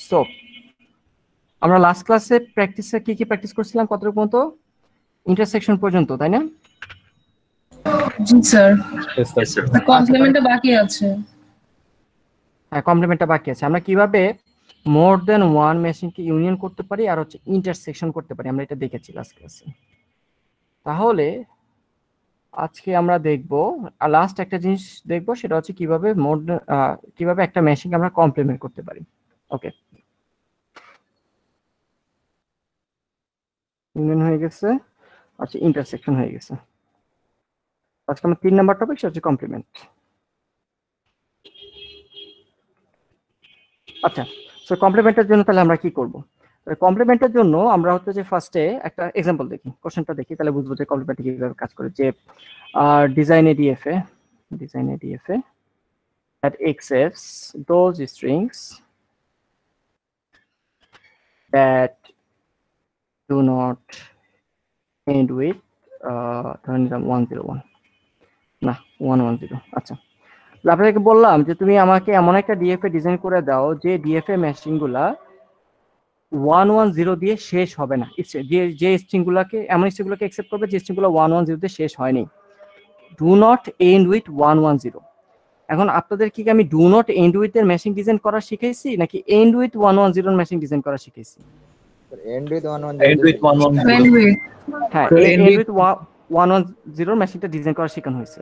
So আমরা last ক্লাসে প্র্যাকটিসে কি প্র্যাকটিস করছিলাম কতটুকু পর্যন্ত? ইন্টারসেকশন পর্যন্ত, তাই না? জি স্যার, কমপ্লিমেন্টটা বাকি আছে। হ্যাঁ, কমপ্লিমেন্টটা বাকি আছে। আমরা কিভাবে মোর দেন ওয়ান মেশিনকে ইউনিয়ন করতে পারি আর হচ্ছে ইন্টারসেকশন করতে পারি, আমরা এটা দেখেছি লাস্ট ক্লাসে। তাহলে আজকে আমরা দেখব লাস্ট একটা জিনিস দেখব, সেটা হচ্ছে কিভাবে একটা মেশিনকে আমরা কমপ্লিমেন্ট করতে পারি। ওকে, ইউনিয়ন হয়ে গেছে, আচ্ছা ইন্টারসেকশন হয়ে গেছে। আজকে আমার 3 নাম্বার টপিক সেটা হচ্ছে কমপ্লিমেন্ট। আচ্ছা, সো কমপ্লিমেন্টের জন্য তাহলে আমরা কি করব? কমপ্লিমেন্টের জন্য আমরা হচ্ছে যে ফার্স্টে একটা এক্সাম্পল দেখি, কোশ্চেনটা দেখি, তাহলে বুঝবো যে কমপ্লিমেন্ট কিভাবে কাজ করে। যে design এডিএফএ that accepts those strings that do not end with ধরে নিলাম 101 না 110। আচ্ছা, আপনাকে বললাম যে তুমি আমাকে এমন একটা ডিএফএ ডিজাইন করে দাও যে ডিএফএ মেশিনগুলা 110 দিয়ে শেষ হবে না। যে স্ট্রিংগুলোকে এমন স্ট্রিংগুলোকে অ্যাকসেপ্ট করবে যে স্ট্রিংগুলো 110 দিয়ে শেষ হয়নি। Do not end with 110। এখন আপনাদের কি আমি ডু নট এন্ড উইথ এর মেশিন ডিজাইন করা শিখাইছি নাকি এন্ড উইথ 110 এর মেশিন ডিজাইন করা শিখাইছি? And with 110। হ্যাঁ, এন্ড উইথ 110 মেশিনটা ডিজাইন করা শেখানো হয়েছে।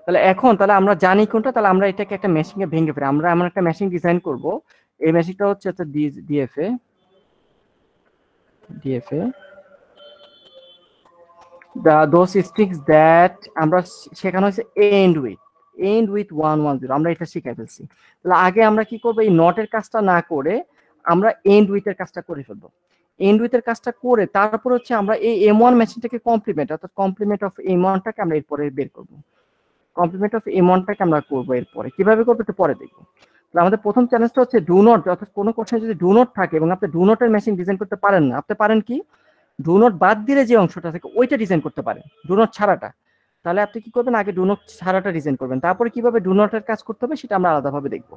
তাহলে আমরা জানি কোনটা, তাহলে আমরা এটাকে একটা মেশিনে ভেঙে ফেলি। আমরা এমন একটা মেশিন ডিজাইন করব, এই মেশিনটা হচ্ছে একটা ডিএফএ those strings that আমরা শেখানো হয়েছে এন্ড উইথ 110, আমরা এটা শিখাই ফেলছি। তাহলে আগে আমরা কি করব, এই নটের কাজটা না করে আমরা এন্ড উইথ এর কাজটা করে ফেলবো। এন্ড উইথ এর কাজটা করে তারপর হচ্ছে আমরা এই M1 মেশিনটাকে কমপ্লিমেন্ট, অর্থাৎ কমপ্লিমেন্ট অফ M1 টাকে আমরা এরপরে বের করব। কমপ্লিমেন্ট অফ M1 টাকে আমরা করব এরপরে। কিভাবে করব এটা পরে দেখব। তাহলে আমাদের প্রথম চ্যালেঞ্জটা হচ্ছে ডু নট, অর্থাৎ কোনো কোশ্চেনে যদি ডু নট থাকে এবং আপনি ডু নটের মেশিন ডিজাইন করতে পারেন না, আপনি পারেন কি ডু নট বাদ দিলে যে অংশটা থাকে ওইটা ডিজাইন করতে পারেন, ডু নট ছাড়াটা। তাহলে আপনি কি করবেন, আগে ডু নট ছাড়াটা ডিজাইন করবেন, তারপরে কিভাবে ডু নটের কাজ করতে হবে সেটা আমরা আলাদাভাবে দেখব।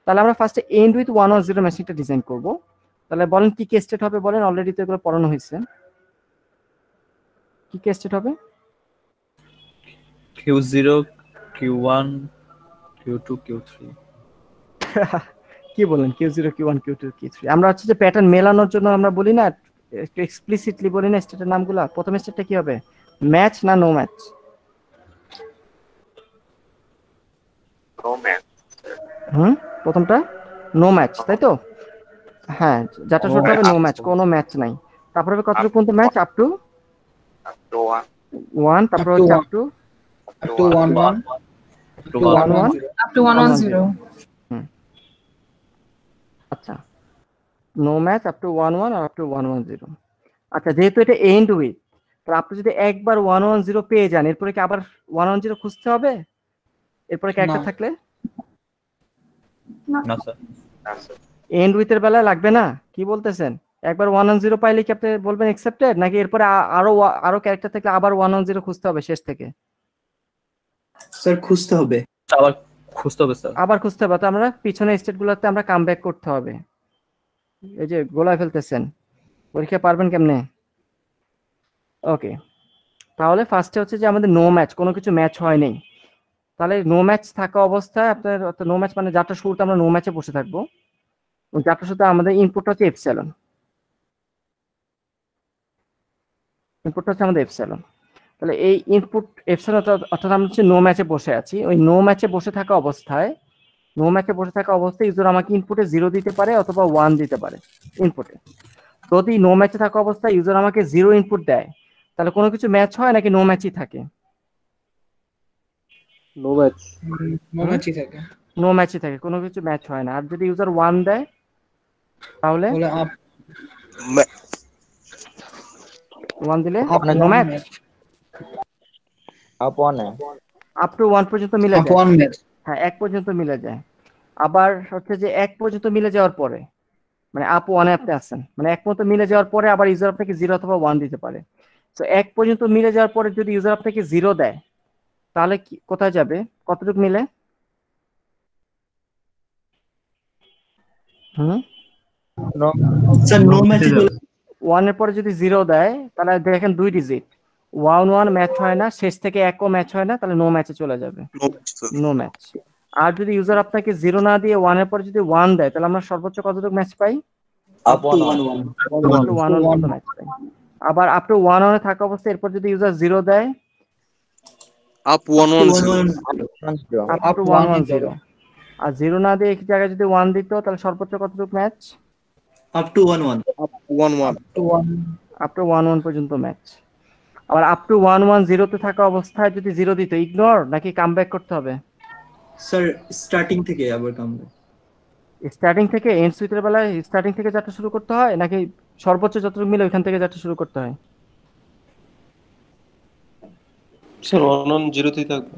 তাহলে আমরা ফার্স্টে এন্ড উইথ 110 মেশিনটা ডিজাইন করব। তাহলে বলেন কি স্টেট হবে, বলেন, অলরেডি তো এগুলো পড়ানো হয়েছে। কি স্টেট হবে? Q0, Q1, Q2, Q3। কি বলেন Q0 Q1 Q2 Q3? আমরা হচ্ছে যে প্যাটার্ন মেলানোর জন্য আমরা বলি না, একটু এক্সপ্লিসিটলি বলি না স্টেটের নামগুলো। প্রথম স্টেটটা কি হবে, ম্যাচ না নো ম্যাচ? No match. প্রথমটা নো ম্যাচ, তাই তো? হ্যাঁ, যেটা শুরু হবে নো ম্যাচ, কোনো ম্যাচ নাই। তারপরে হবে কতটুকু পর্যন্ত ম্যাচ? আপ টু 1, তারপর হচ্ছে আপ টু 11 up to 110। আচ্ছা, নো ম্যাচ আপ টু 11 আর আপ টু 110। আচ্ছা, যেহেতু এটা এন্ড উইথ, তাহলে আপনি যদি একবার 110 পেয়ে যান, এরপরে কি আবার 110 খুঁজতে হবে এরপরে ক্যারেক্টার থাকলে? না স্যার, এন্ড উইথ এর বেলায় লাগবে না? কি বলতেছেন? একবার 110 পাইলে কি আপনি বলবেন অ্যাকসেপ্টেড, নাকি এরপরে আরো ক্যারেক্টার থাকলে আবার 110 খুঁজতে হবে শেষ থেকে? স্যার খুঁজতে হবে, আবার খুঁজতে হবে স্যার, আবার খুঁজতে হবে। তো আমরা পিছনের স্টেটগুলোতে আমরা কাম ব্যাক করতে হবে। এই যে গোলায় ফেলতেছেন, পরীক্ষা পারবেন কেমনে? ওকে, তাহলে ফার্স্টে হচ্ছে যে আমাদের নো ম্যাচ, কোনো কিছু ম্যাচ হয়নি। তাহলে নো ম্যাচ থাকা অবস্থায় আপনার, নো ম্যাচ মানে যাত্রা শুরুতে আমরা নো ম্যাচে বসে থাকবো। যাত্রা শুরুতে আমাদের ইনপুটটা হচ্ছে এপসিলন, আমাদের এপসিলন। তাহলে এই ইনপুট এপসিলন অর্থাৎ আমরা হচ্ছে নো ম্যাচে বসে আছি। ওই নো ম্যাচে বসে থাকা অবস্থায় ইউজার আমাকে ইনপুটে 0 দিতে পারে অথবা 1 দিতে পারে ইনপুটে। যদি নো ম্যাচে থাকা অবস্থায় ইউজার আমাকে 0 ইনপুট দেয়, তাহলে কোনো কিছু ম্যাচ হয় নাকি নো ম্যাচই থাকে? No match. নো ম্যাচই থাকে, কোনো কিছু ম্যাচ হয় না। আর যদি ইউজার 1 দেয় তাহলে 1 দিলে নো ম্যাচ, আপ টু 1 পর্যন্ত মিলে যায়। হ্যাঁ, 1 পর্যন্ত মিলে যায়। আবার হচ্ছে যে 1 পর্যন্ত মিলে যাওয়ার পরে, মানে আপ 1 এ আপনি আছেন, মানে 1 পর্যন্ত মিলে যাওয়ার পরে আবার ইউজার আপনাকে 0 অথবা 1 দিতে পারে। তো 1 পর্যন্ত মিলে যাওয়ার পরে যদি ইউজার আপনাকে 0 দেয়, তাহলে কি কোথায় যাবে, কতটুকু মিলে? No. স্যার নো ম্যাচে চলে 1 এর পরে যদি 0 দেয় তাহলে দেখেন 2 ডিজিট 1 ম্যাচ হয় না, শেষ থেকে 1ও ম্যাচ হয় না, তাহলে নো ম্যাচে চলে যাবে, নো ম্যাচ। আর যদি ইউজার আপনাকে 0 না দিয়ে 1 এর পরে যদি 1 দেয় তাহলে আমরা সর্বোচ্চ কতটুকু match pi? Up to 1 1 up to 1 পর্যন্ত ম্যাচ পাই। আবার আপ টু 1 এ থাকা অবস্থায় এরপর যদি ইউজার 0 দেয় Up 110. 1-0. আপ টু 110, আর 0 না দিয়ে এক জায়গায় যদি 1 দিত তাহলে সর্বোচ্চ কতটুকু match? Up two 1 1 Up 11. Up to 11 পর্যন্ত ম্যাচ। আবার আপ টু 110 তে থাকা অবস্থায় যদি 0 দিত ইগনোর নাকি কামব্যাক করতে হবে? স্যার স্টার্টিং থেকে আবার কামবে স্টার্টিং থেকে এন্ড সুইটের বেলায় স্টার্টিং থেকে যাত্রা শুরু করতে হয় নাকি সর্বোচ্চ যতটুকু মিলে ওইখান থেকে যাত্রা শুরু করতে হয়? স্যার 110 তেই থাকবে।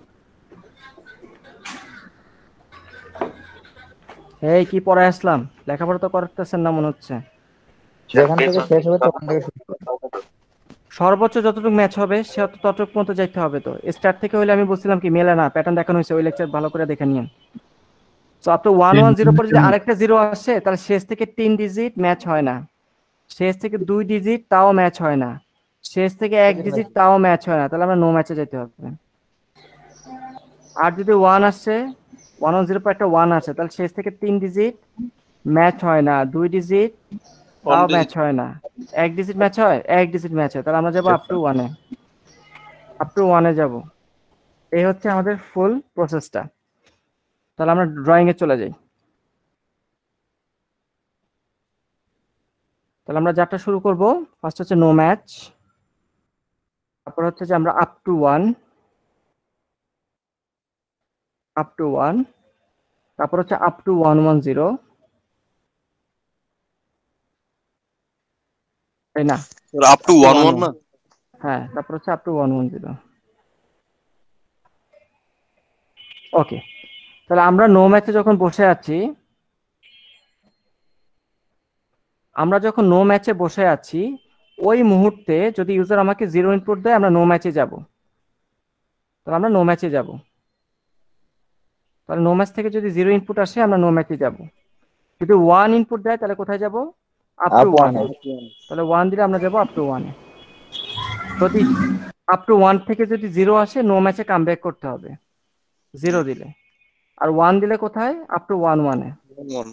এই কি পড়ায় আসলাম, লেখাপড়া তো করতেছেন না মনে হচ্ছে। যেখান থেকে শেষ হবে তখন থেকে শুরু করতে হবে। সর্বোচ্চ যতটুকু ম্যাচ হবে সে ততটুকু মতো যাইতে হবে। তো স্টার্ট থেকে হলে আমি বলছিলাম কি মেলে না, প্যাটার্ন দেখানো হয়েছে, ওই লেকচার ভালো করে দেখে নিন। তো আপ টু 110 পরে যদি আরেকটা 0 আসে তাহলে শেষ থেকে 3 ডিজিট ম্যাচ হয় না, শেষ থেকে 2 ডিজিট তাও ম্যাচ হয় না, শেষ থেকে 1 ডিজিট তাও ম্যাচ হয় না, তাহলে আমরা নো ম্যাচে যেতে হবে। আর যদি 1 আসে 110 পর একটা 1 আসে তাহলে শেষ থেকে 3 ডিজিট ম্যাচ হয় না, 2 ডিজিট তাও ম্যাচ হয় না, 1 ডিজিট ম্যাচ হয়, 1 ডিজিট ম্যাচ হয়, তাহলে আমরা যাবো up to 1 A, up to 1 এ যাব। এই হচ্ছে আমাদের ফুল প্রসেসটা। তাহলে আমরা ড্রয়িং এ চলে যাই। তাহলে আমরা যাত্রা শুরু করব। ফার্স্ট হচ্ছে নো ম্যাচ, তারপর হচ্ছে যে আমরা আপ টু 1, আপ টু 1, তারপর হচ্ছে আপ টু 110, তাই না? Sir, up to 11 না? হ্যাঁ, তারপর হচ্ছে আপ টু 110। ওকে, তাহলে আমরা নো ম্যাচে যখন বসে আছি, ওই মুহূর্তে যদি ইউজার আমাকে 0 ইনপুট দেয় আমরা নো ম্যাচে যাব, তাহলে আমরা নো ম্যাচে যাব। তাহলে নো ম্যাচ থেকে যদি 0 ইনপুট আসে আমরা নো ম্যাচে যাব। যদি 1 ইনপুট দেয় তাহলে কোথায় যাব? আপ টু 1 এ। তাহলে 1 দিলে আমরা যাব আপ টু 1 এ। যদি আপ টু 1 থেকে যদি 0 আসে নো ম্যাচে কামব্যাক করতে হবে 0 দিলে, আর 1 দিলে কোথায়? আপ টু 11 এ। 11.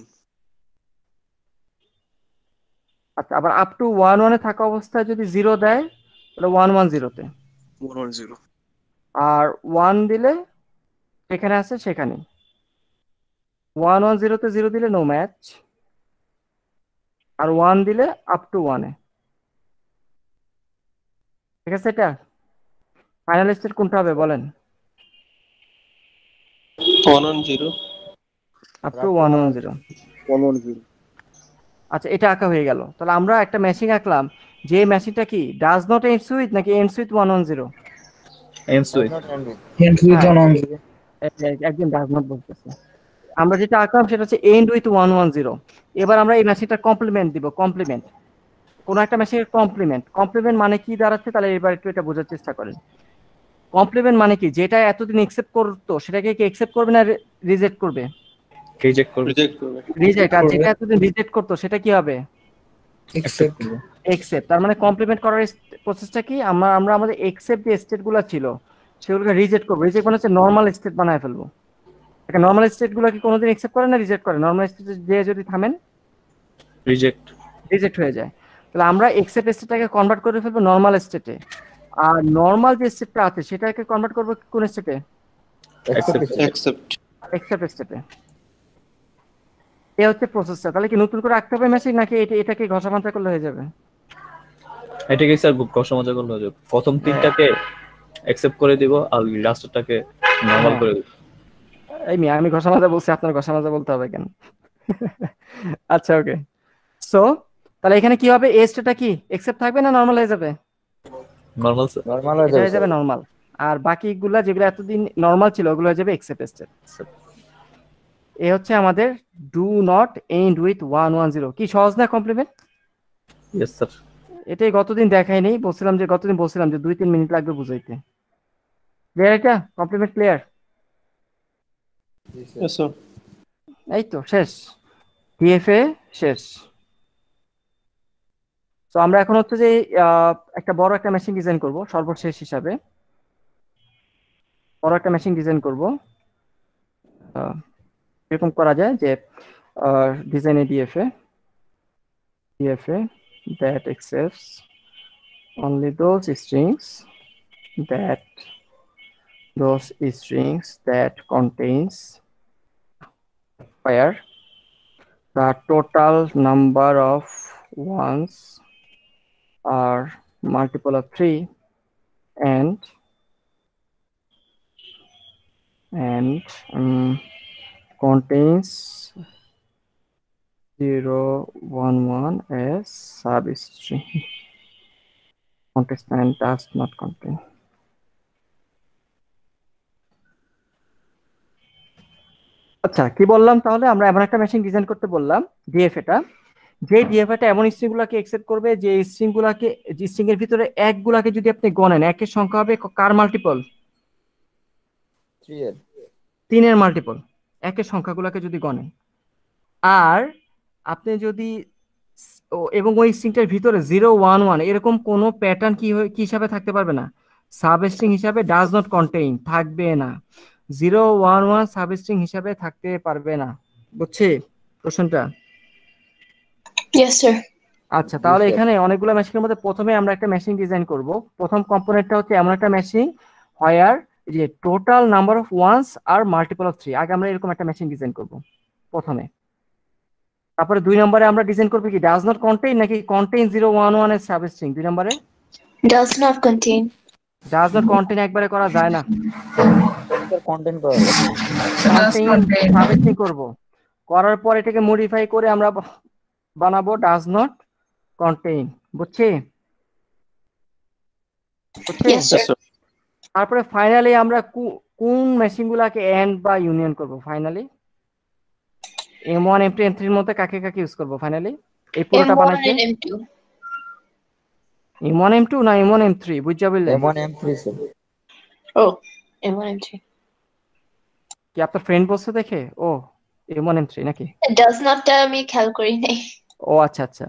আচ্ছা, আবার আপ টু 11 এ থাকা অবস্থায় যদি 0 দেয় তাহলে 110 তে, 110. আর 1 দিলে যেখানে আছে সেখানে। 110 তে 0 দিলে নো ম্যাচ, আর 1 দিলে আপ টু 1 এ। ঠিক আছে, এটা ফাইনাল স্টেট কোনটা হবে বলেন? 110 আপ টু 110। 110. আচ্ছা, এটা আঁকা হয়ে গেল। তাহলে আমরা একটা মেশিন আঁকলাম, যে মেশিনটা কি ডাজ নট এন্ডস উইথ নাকি ends with 110? Ends with Not end with. একদিন ডাজ নট বলতেছে। আমরা যেটা আঁকলাম সেটা হচ্ছে এন্ড উইথ 110। এবার আমরা এই মেশিনটা কমপ্লিমেন্ট দিব। কমপ্লিমেন্ট, কোন একটা মেশিনের কমপ্লিমেন্ট। কমপ্লিমেন্ট মানে কি দাঁড়াচ্ছে? তাহলে এবার একটু এটা বোঝার চেষ্টা করেন। কমপ্লিমেন্ট মানে কি? যেটা এতদিন একসেপ্ট করতো সেটাকে কি একসেপ্ট করবে না রিজেক্ট করবে? রিজেক্ট করবে। রিজেক্ট করবে। রিজেক্ট। আর যেটা এতদিন রিজেক্ট করতো সেটা কি হবে? অ্যাকসেপ্ট করবে। একসেপ্ট। তার মানে কমপ্লিমেন্ট করার প্রসেসটা কি? আমরা আমাদের একসেপ্ট যে স্টেটগুলো ছিল সেগুলোকে রিজেক্ট করবো। রিজেক্ট মানে হচ্ছে নর্মাল স্টেট বানায় ফেলবো। একটা নর্মাল স্টেটগুলো কি কোনোদিন একসেপ্ট করে না রিজেক্ট করে? নর্মাল স্টেটে যে যদি থামেন রিজেক্ট হয়ে যায়। তাহলে আমরা একসেপ্ট স্টেটটাকে কনভার্ট করে ফেলবো নর্মাল স্টেটে, আর নর্মাল যে স্টেটটা আছে সেটাকে কনভার্ট করবো কোন স্টেটে? অ্যাকসেপ্ট। একসেপ্ট স্টেটে। এই হচ্ছে প্রসেসটা। তাহলে কি নতুন করে আঁকতে হবে মেশিন নাকি এটাকে ঘষা মাজা করলে হয়ে যাবে? এটাকে স্যার কষ্ট মজা করলে হয়ে যাবে। প্রথম তিনটাকে অ্যাকসেপ্ট করে দিব আর লাস্টটাকে নরমাল করে দিব। এই মিয়া, আমি ঘষা মাজা বলছি, আপনার ঘষা মাজা বলতে হবে কেন? আচ্ছা, ওকে। সো তাহলে এখানে কি হবে? এ স্টেটটা কি একসেপ্ট থাকবে না নরমাল হয়ে যাবে? Normal sir. Normal এটা হয়ে যাবে নরমাল, আর বাকিগুলা যেগুলো এতদিন নরমাল ছিল ওগুলো হয়ে যাবে একসেপ্ট স্টেট। এ হচ্ছে আমাদের ডু নট এন্ড উইথ 110। কি সহজ না কমপ্লিমেন্ট? Yes sir. এটাই গতদিন দেখাই নেই, বলছিলাম যে 2-3 মিনিট লাগবে বুঝাইতে। ক্লিয়ার? এটা কমপ্লিমেন্ট ক্লিয়ার? Yes sir. এই তো শেষ, ডিএফএ শেষ। তো আমরা এখন হচ্ছে যে একটা বড় একটা মেশিন ডিজাইন করব সর্বশেষ হিসাবে। বড় একটা মেশিন ডিজাইন করব। এরকম করা যায় যে design DFA that accepts only those strings that contains where the total number of ones are multiple of 3 and contains 0, 1, 1 as substring. Contestant does not contain. আচ্ছা, কি বললাম তাহলে? আমরা এমন একটা মেশিন ডিজাইন করতে বললাম ডিএফএটা, যে ডিএফএটা এমন স্ট্রিং গুলাকে অ্যাকসেপ্ট করবে যে স্ট্রিং গুলাকে, যে স্ট্রিং এর ভিতরে এক গুলাকে যদি আপনি গণেন, একের সংখ্যা হবে কার মাল্টিপল? 3 এর মাল্টিপল, একের সংখ্যাগুলোকে যদি গণেন। আর আপনি যদি এবং ওই স্ট্রিংটার ভিতরে 0, 1, 1 এরকম কোনো প্যাটার্ন কি হিসাবে থাকতে পারবে না, সাবস্ট্রিং হিসাবে ডাজ নট কন্টেইন থাকবে না। 0, 1, 1 সাবস্ট্রিং হিসাবে থাকতে পারবে না। বুঝছি প্রশ্নটা? Yes, sir. আচ্ছা, তাহলে এখানে অনেকগুলো মেশিনের মধ্যে প্রথমে আমরা একটা মেশিন ডিজাইন করব। প্রথম কম্পোনেন্টটা হচ্ছে এমন একটা মেশিন হোয়ার যে total number of ones are multiple of 3। আগে আমরা এরকম একটা মেশিন ডিজাইন করব প্রথমে। তারপরে 2 নম্বরে আমরা ডিজাইন করব কি ডাজ নট কন্টেইন নাকি কন্টেইন 0, 1, 1 এর সাবস্ট্রিং। 2 নম্বরে Does not contain. Does not contain একবারে করা যায় না, কন্টেন্ট করা কন্টেইন সাবস্ট্রিং করব। করার পর এটাকে মডিফাই করে আমরা বানাবো ডাজ নট কন্টেইন। বুঝছি? Yes, sir. তারপরে ফাইনালি আমরা কোন মেশিনগুলোকে এন্ড বা ইউনিয়ন করব? ফাইনালি M1, M2, M3 এর মধ্যে কাকে কাকে ইউজ করব ফাইনালি এই পুরোটা M1 বানাইতে? and M2. M1, M2 না M1, M3 বুঝা বললেন? M1 M3 sir. Oh, M1 and M3. কি আপনার ফ্রেন্ড বলছে দেখে ও M1, M3 নাকি? It does not tell me খেয়াল করি নাই। ও আচ্ছা আচ্ছা।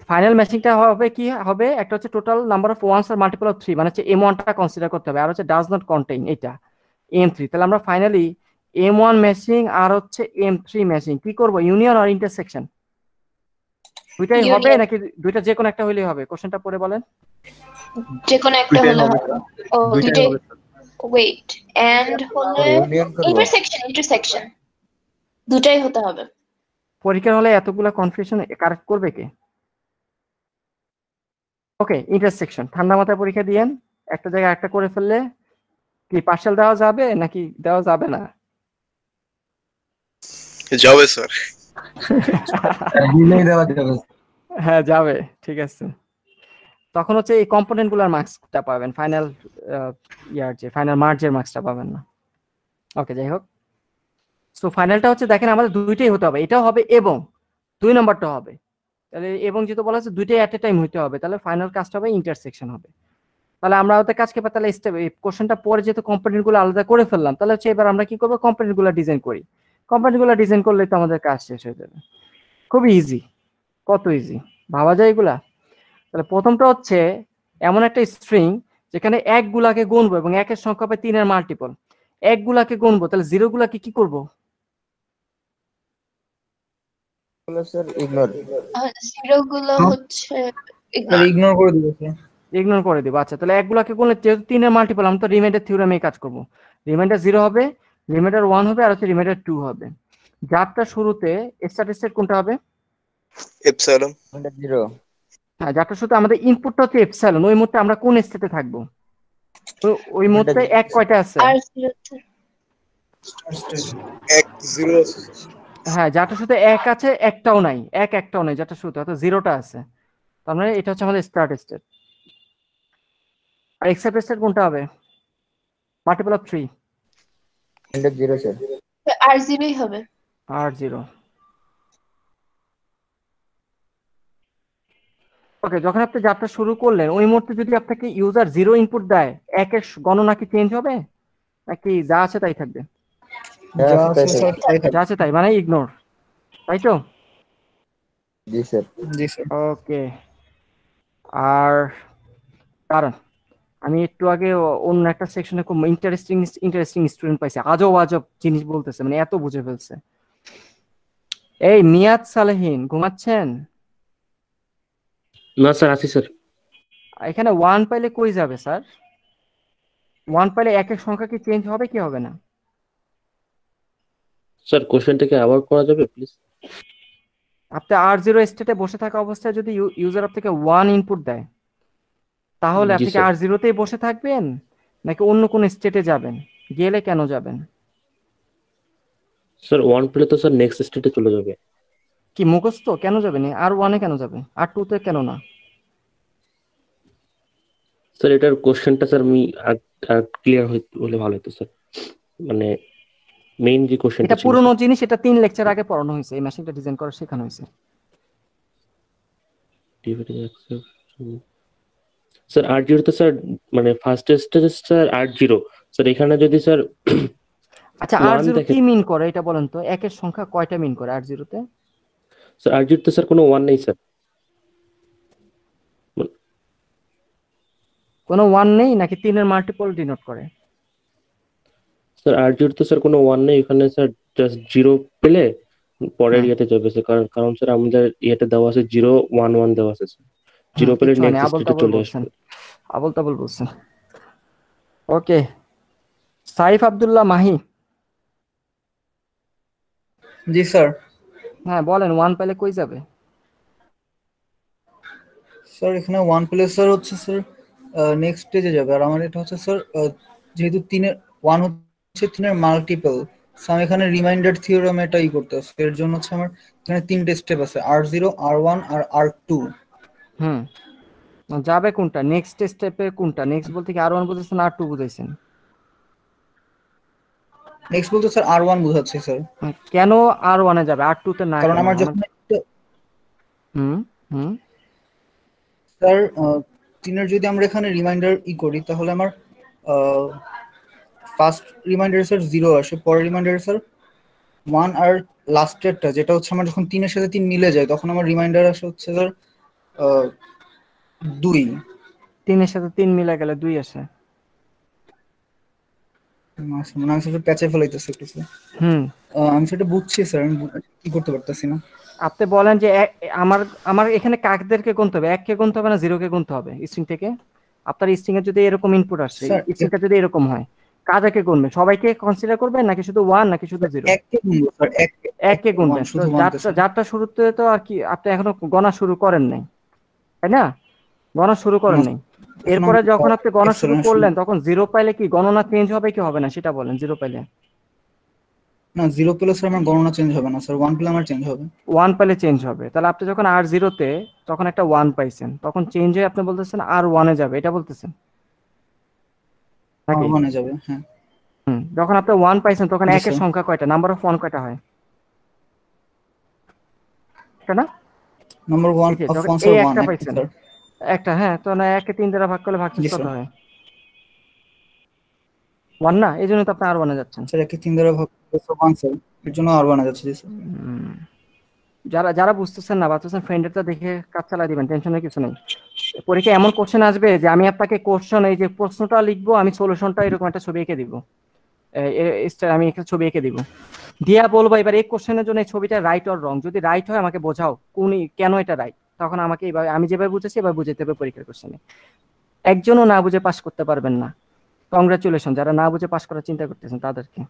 ফাইনাল মেশিনটা হবে কি হবে, একটা হচ্ছে total number of ones are multiple of 3, মানে হচ্ছে M1 টা কনসিডার করতে হবে, আর হচ্ছে ডাজ নট কন্টেইন এটা M3। তাহলে আমরা ফাইনালি M1 মেশিন আর হচ্ছে M3 মেশিন কি করব, ইউনিয়ন আর ইন্টারসেকশন দুইটাই হবে Union. নাকি দুইটা যে কোনো একটা হইলেই হবে? কোশ্চেনটা পড়ে বলেন। যে কোনো একটা দুইটাই হলে হবে। হবে। ও দুইটাই। Wait, and হলে ইউনিয়ন করব। intersection দুটাই হতে হবে। পরীক্ষার হলে এতগুলা কনফিউশন কারেক্ট করবে কে? ওকে, ইন্টারসেকশন ঠান্ডা মাথায় পরীক্ষা দিয়েন, একটা জায়গায় একটা করে ফেললে কি পার্সেল দেওয়া যাবে নাকি দেওয়া যাবে না? যাবে স্যার। দিলেই দেওয়া যাবে। হ্যাঁ যাবে, ঠিক আছে। তখন হচ্ছে এই কম্পোনেন্ট গুলার মার্কসটা পাবেন, ফাইনাল ইয়ার যে ফাইনাল মার্জের মার্কসটা পাবেন না। ওকে, যাই হোক। সো ফাইনালটা হচ্ছে দেখেন আমাদের দুইটাই হতে হবে, এটাও হবে এবং 2 নম্বরটা হবে। তাহলে এবং যেহেতু বলা হচ্ছে দুইটাই এট এ টাইম হইতে হবে, তাহলে ফাইনাল কাজটা হবে ইন্টারসেকশন হবে। তাহলে আমরা ওতে কাজ করব, তাহলে স্টেপ এই কোশ্চেনটা পরে যেহেতু কম্পোনেন্ট গুলো আলাদা করে ফেললাম, তাহলে হচ্ছে এবার আমরা কি করব, কম্পোনেন্ট গুলো ডিজাইন করি। কম্পোনেন্ট গুলো ডিজাইন করলে তো আমাদের কাজ শেষ হয়ে যাবে। খুবই ইজি, কত ইজি ভাবা যায় এগুলা। তাহলে প্রথমটা হচ্ছে এমন একটা স্ট্রিং যেখানে এক গুলাকে গুনবো এবং একের সংখ্যা হবে 3 এর মাল্টিপল। এক গুলাকে গুনবো, তাহলে জিরো গুলাকে কি করব? Sir ignore. জিরো গুলো হচ্ছে ইগনোর করে দিব স্যার। ইগনোর করে দিব। আচ্ছা, তাহলে এক গুলাকে গুনলে যেহেতু 3 এর মাল্টিপল, আমরা তো রিমাইন্ডার থিওরেমে কাজ করব। রিমাইন্ডার 0 হবে, রিমাইন্ডার 1 হবে, আর হচ্ছে রিমাইন্ডার 2 হবে। যারটা শুরুতে স্ট্যাটিস্টিক কোনটা হবে? এপসাইলন। 0। হ্যাঁ, যারটা শুরুতে আমাদের ইনপুটটা হচ্ছে এপসাইলন, ওই মুহূর্তে আমরা কোন স্টেটে থাকবো? তো ওই মুহূর্তে এক কয়টা আছে? আর জিরোতে 1 0। হ্যাঁ, যারটা শুধু এক আছে একটাও নাই, একটাও নাই, যারটা শুধু অর্থাৎ 0টা আছে। তার মানে এটা হচ্ছে আমাদের স্টার্ট স্টেট। আর এক্সেপ্ট স্টেট কোনটা হবে? Multiple of 3 0 sir. আর জিরোই হবে। আর 0। ওকে, যখন আপনি যাত্রা শুরু করলেন ওই মুহূর্তে যদি আপনাকে ইউজার 0 ইনপুট দেয়, একের গণনা কি চেঞ্জ হবে নাকি যা আছে তাই থাকবে? যা আছে তাই, মানে ইগনোর, তাই তো? জি স্যার। ওকে, আর কারণ আমি একটু আগে অন্য একটা সেকশনে খুব ইন্টারেস্টিং স্টুডেন্ট পাইছি, আজব আজব জিনিস বলতেছে, মানে এত বুঝে ফেলছে। এই নিয়াত সালেহীন ঘুমাচ্ছেন? না স্যার, আছি স্যার। এখানে ওয়ান পাইলে কই যাবে স্যার? ওয়ান পাইলে এক এক সংখ্যা কি চেঞ্জ হবে কি হবে না? স্যার কোশ্চেনটাকে আবার করা যাবে প্লিজ? আপনি R0 স্টেটে বসে থাকা অবস্থায় যদি ইউজার আপনাকে ওয়ান ইনপুট দেয়, তাহলে জি আপনি কি স্যার। R0তেই বসে থাকবেন নাকি অন্য কোন স্টেটে যাবেন? গেলে কেন যাবেন? স্যার 1 পেলে তো স্যার নেক্সট স্টেটে চলে যাবে। কি মুখস্থ কেন যাবেন? R1-এ কেন যাবে? R2-তে কেন না? স্যার এটার কোশ্চেনটা স্যার আমি ক্লিয়ার হলে ভালো হতো স্যার, মানে মেইন যে কোশ্চেনটা এটা ছিল পুরনো জিনিস, এটা 3 লেকচার আগে পড়ানো হয়েছে, এই মেশিনটা ডিজাইন করা শেখানো হয়েছে। স্যার R0 তে স্যার মানে first stage sir R0 sir, এখানে যদি স্যার আচ্ছা, 1 R0 দেখে কি মিন করে এটা বলেন তো? একের সংখ্যা কয়টা মিন করে R0-তে? স্যার R0 তে স্যার কোনো 1 নেই স্যার। কোনো 1 নেই নাকি 3-এর মাল্টিপল ডিনোট করে? স্যার R0 তে স্যার কোনো 1 নেই, এখানে স্যার জাস্ট 0 পেলে পরের ইয়েতে যাবে স্যার, কারণ কারণ স্যার আমাদের ইয়েতে দেওয়া আছে 0 1 1 দেওয়া আছে স্যার, 0 পেলে কিচ্ছু মানে নেক্সট আবল স্টেটে তাবল চলে বলছেন, আসবে। আবল তাবল বলছেন। ওকে, সাইফ আব্দুল্লাহ মাহি, জি স্যার। হ্যাঁ বলেন, 1 পেলে কই যাবে? স্যার এখানে ওয়ান প্লেস স্যার হচ্ছে স্যার নেক্সট স্টেজে যাবে, আর আমার এটা হচ্ছে স্যার যেহেতু তিনের ওয়ান হচ্ছে তিনের মাল্টিপল, সো আমি এখানে রিমাইন্ডার থিওরাম এটাই করতে হচ্ছে। এর জন্য হচ্ছে আমার এখানে 3টে স্টেপ আছে, R0 R1 আর R2। হুম, যাবে কোনটা? নেক্সট স্টেপে কোনটা? নেক্সট বলতে কি R1 বুঝাইছেন R2 বুঝাইছেন? নেক্সট বলতে স্যার R1 বোঝাচ্ছে স্যার, কেন R1-এ যাবে, R2-তে না কারণ কেন? আমার যখন হুম হুম স্যার তিনের যদি আমরা এখানে রিমাইন্ডার করি, তাহলে আমার ফার্স্ট রিমাইন্ডার স্যার 0 আসে, পরের রিমাইন্ডার স্যার 1, আর লাস্টেরটা যেটা হচ্ছে আমার যখন 3-এর সাথে 3 মিলে যায়, তখন আমার রিমাইন্ডার আসে হচ্ছে স্যার 2। 3-এর সাথে 3 মিলে গেলে 2 আসে। মানে আমি সেটা প্যাচে ফেলাইতেছি একটু স্যার। হুম, আমি সেটা বুঝছি স্যার, আমি কি করতে পারতেছি না। আপনি বলেন যে আমার আমার এখানে কাকদেরকে গুনতে হবে, 1 কে গুনতে হবে না 0 কে গুনতে হবে স্ট্রিং থেকে? আপনার স্ট্রিং এর যদি এরকম ইনপুট আসে, স্যার স্ট্রিংটা যদি এরকম হয়, কাদেরকে গুনবেন? সবাইকে কনসিডার করবেন নাকি শুধু 1 নাকি শুধু 0? 1 কে গুনবো স্যার, 1 কে গুনবেন। তো শুধু 1 কে স্যার। যারটা শুরুতে তো আর কি আপনি এখনো গণা শুরু করেন নাই, তাই না? গণনা শুরু করেন নাই। এরপরে যখন আপনি গণনা শুরু করলেন, তখন 0 পাইলে কি গণনা চেঞ্জ হবে কি হবে না সেটা বলেন। 0 পাইলে না, 0 পেলে স্যার আমার গণনা চেঞ্জ হবে না স্যার, 1 পেলে আমার চেঞ্জ হবে। 1 পাইলে চেঞ্জ হবে। তাহলে আপনি যখন R0-তে তখন একটা 1 পাইছেন, তখন চেঞ্জ হয়ে আপনি বলতেছেন R1-এ যাবে, এটা বলতেছেন নাকি? R1-এ যাবে, হ্যাঁ। যখন আপনি 1 পাইছেন তখন জি, একের স্যার। সংখ্যা কয়টা? নাম্বার অফ 1 কয়টা হয়? এটা না? নাম্বার এই 1 যে অফ যখন 1 স্যার এই 1 একটা একটা পাইছেন, স্যার। একটা, হ্যাঁ, তো না 1 কে 3 দ্বারা ভাগ করলে ভাগশেষ জি, কত স্যার। হয়? 1 না? এই জন্য তো আপনি R1-এ যাচ্ছেন। স্যার 1 কে 3 দ্বারা ভাগ করলে স্যার 1 স্যার, এর জন্য R1 এ যাচ্ছে। জি স্যার। যারা যারা বুঝতেছেন না, বাচ্চাছেন, ফ্রেন্ডেরটা দেখে কাজ চালাই দিবেন, টেনশনের কিছু নেই। পরীক্ষা এমন কোশ্চেন আসবে যে আমি আপনাকে কোশ্চেন, এই যে প্রশ্নটা লিখবো, আমি সলিউশনটা এরকম একটা ছবি এঁকে দিব, আমি একটা ছবি এঁকে দিব, দিয়া বলবো এবার এই কোশ্চেনের জন্য এই ছবিটা রাইট অর রং। যদি রাইট হয় আমাকে বোঝাও কেন এটা রাইট, তখন আমাকে এইভাবে আমি যেভাবে বুঝেছি এবার বুঝাতে হবে পরীক্ষার কোশ্চেনে। একজনও না বুঝে পাস করতে পারবেন না। কংগ্রাচুলেশন যারা না বুঝে পাস করার চিন্তা করতেছেন তাদেরকে।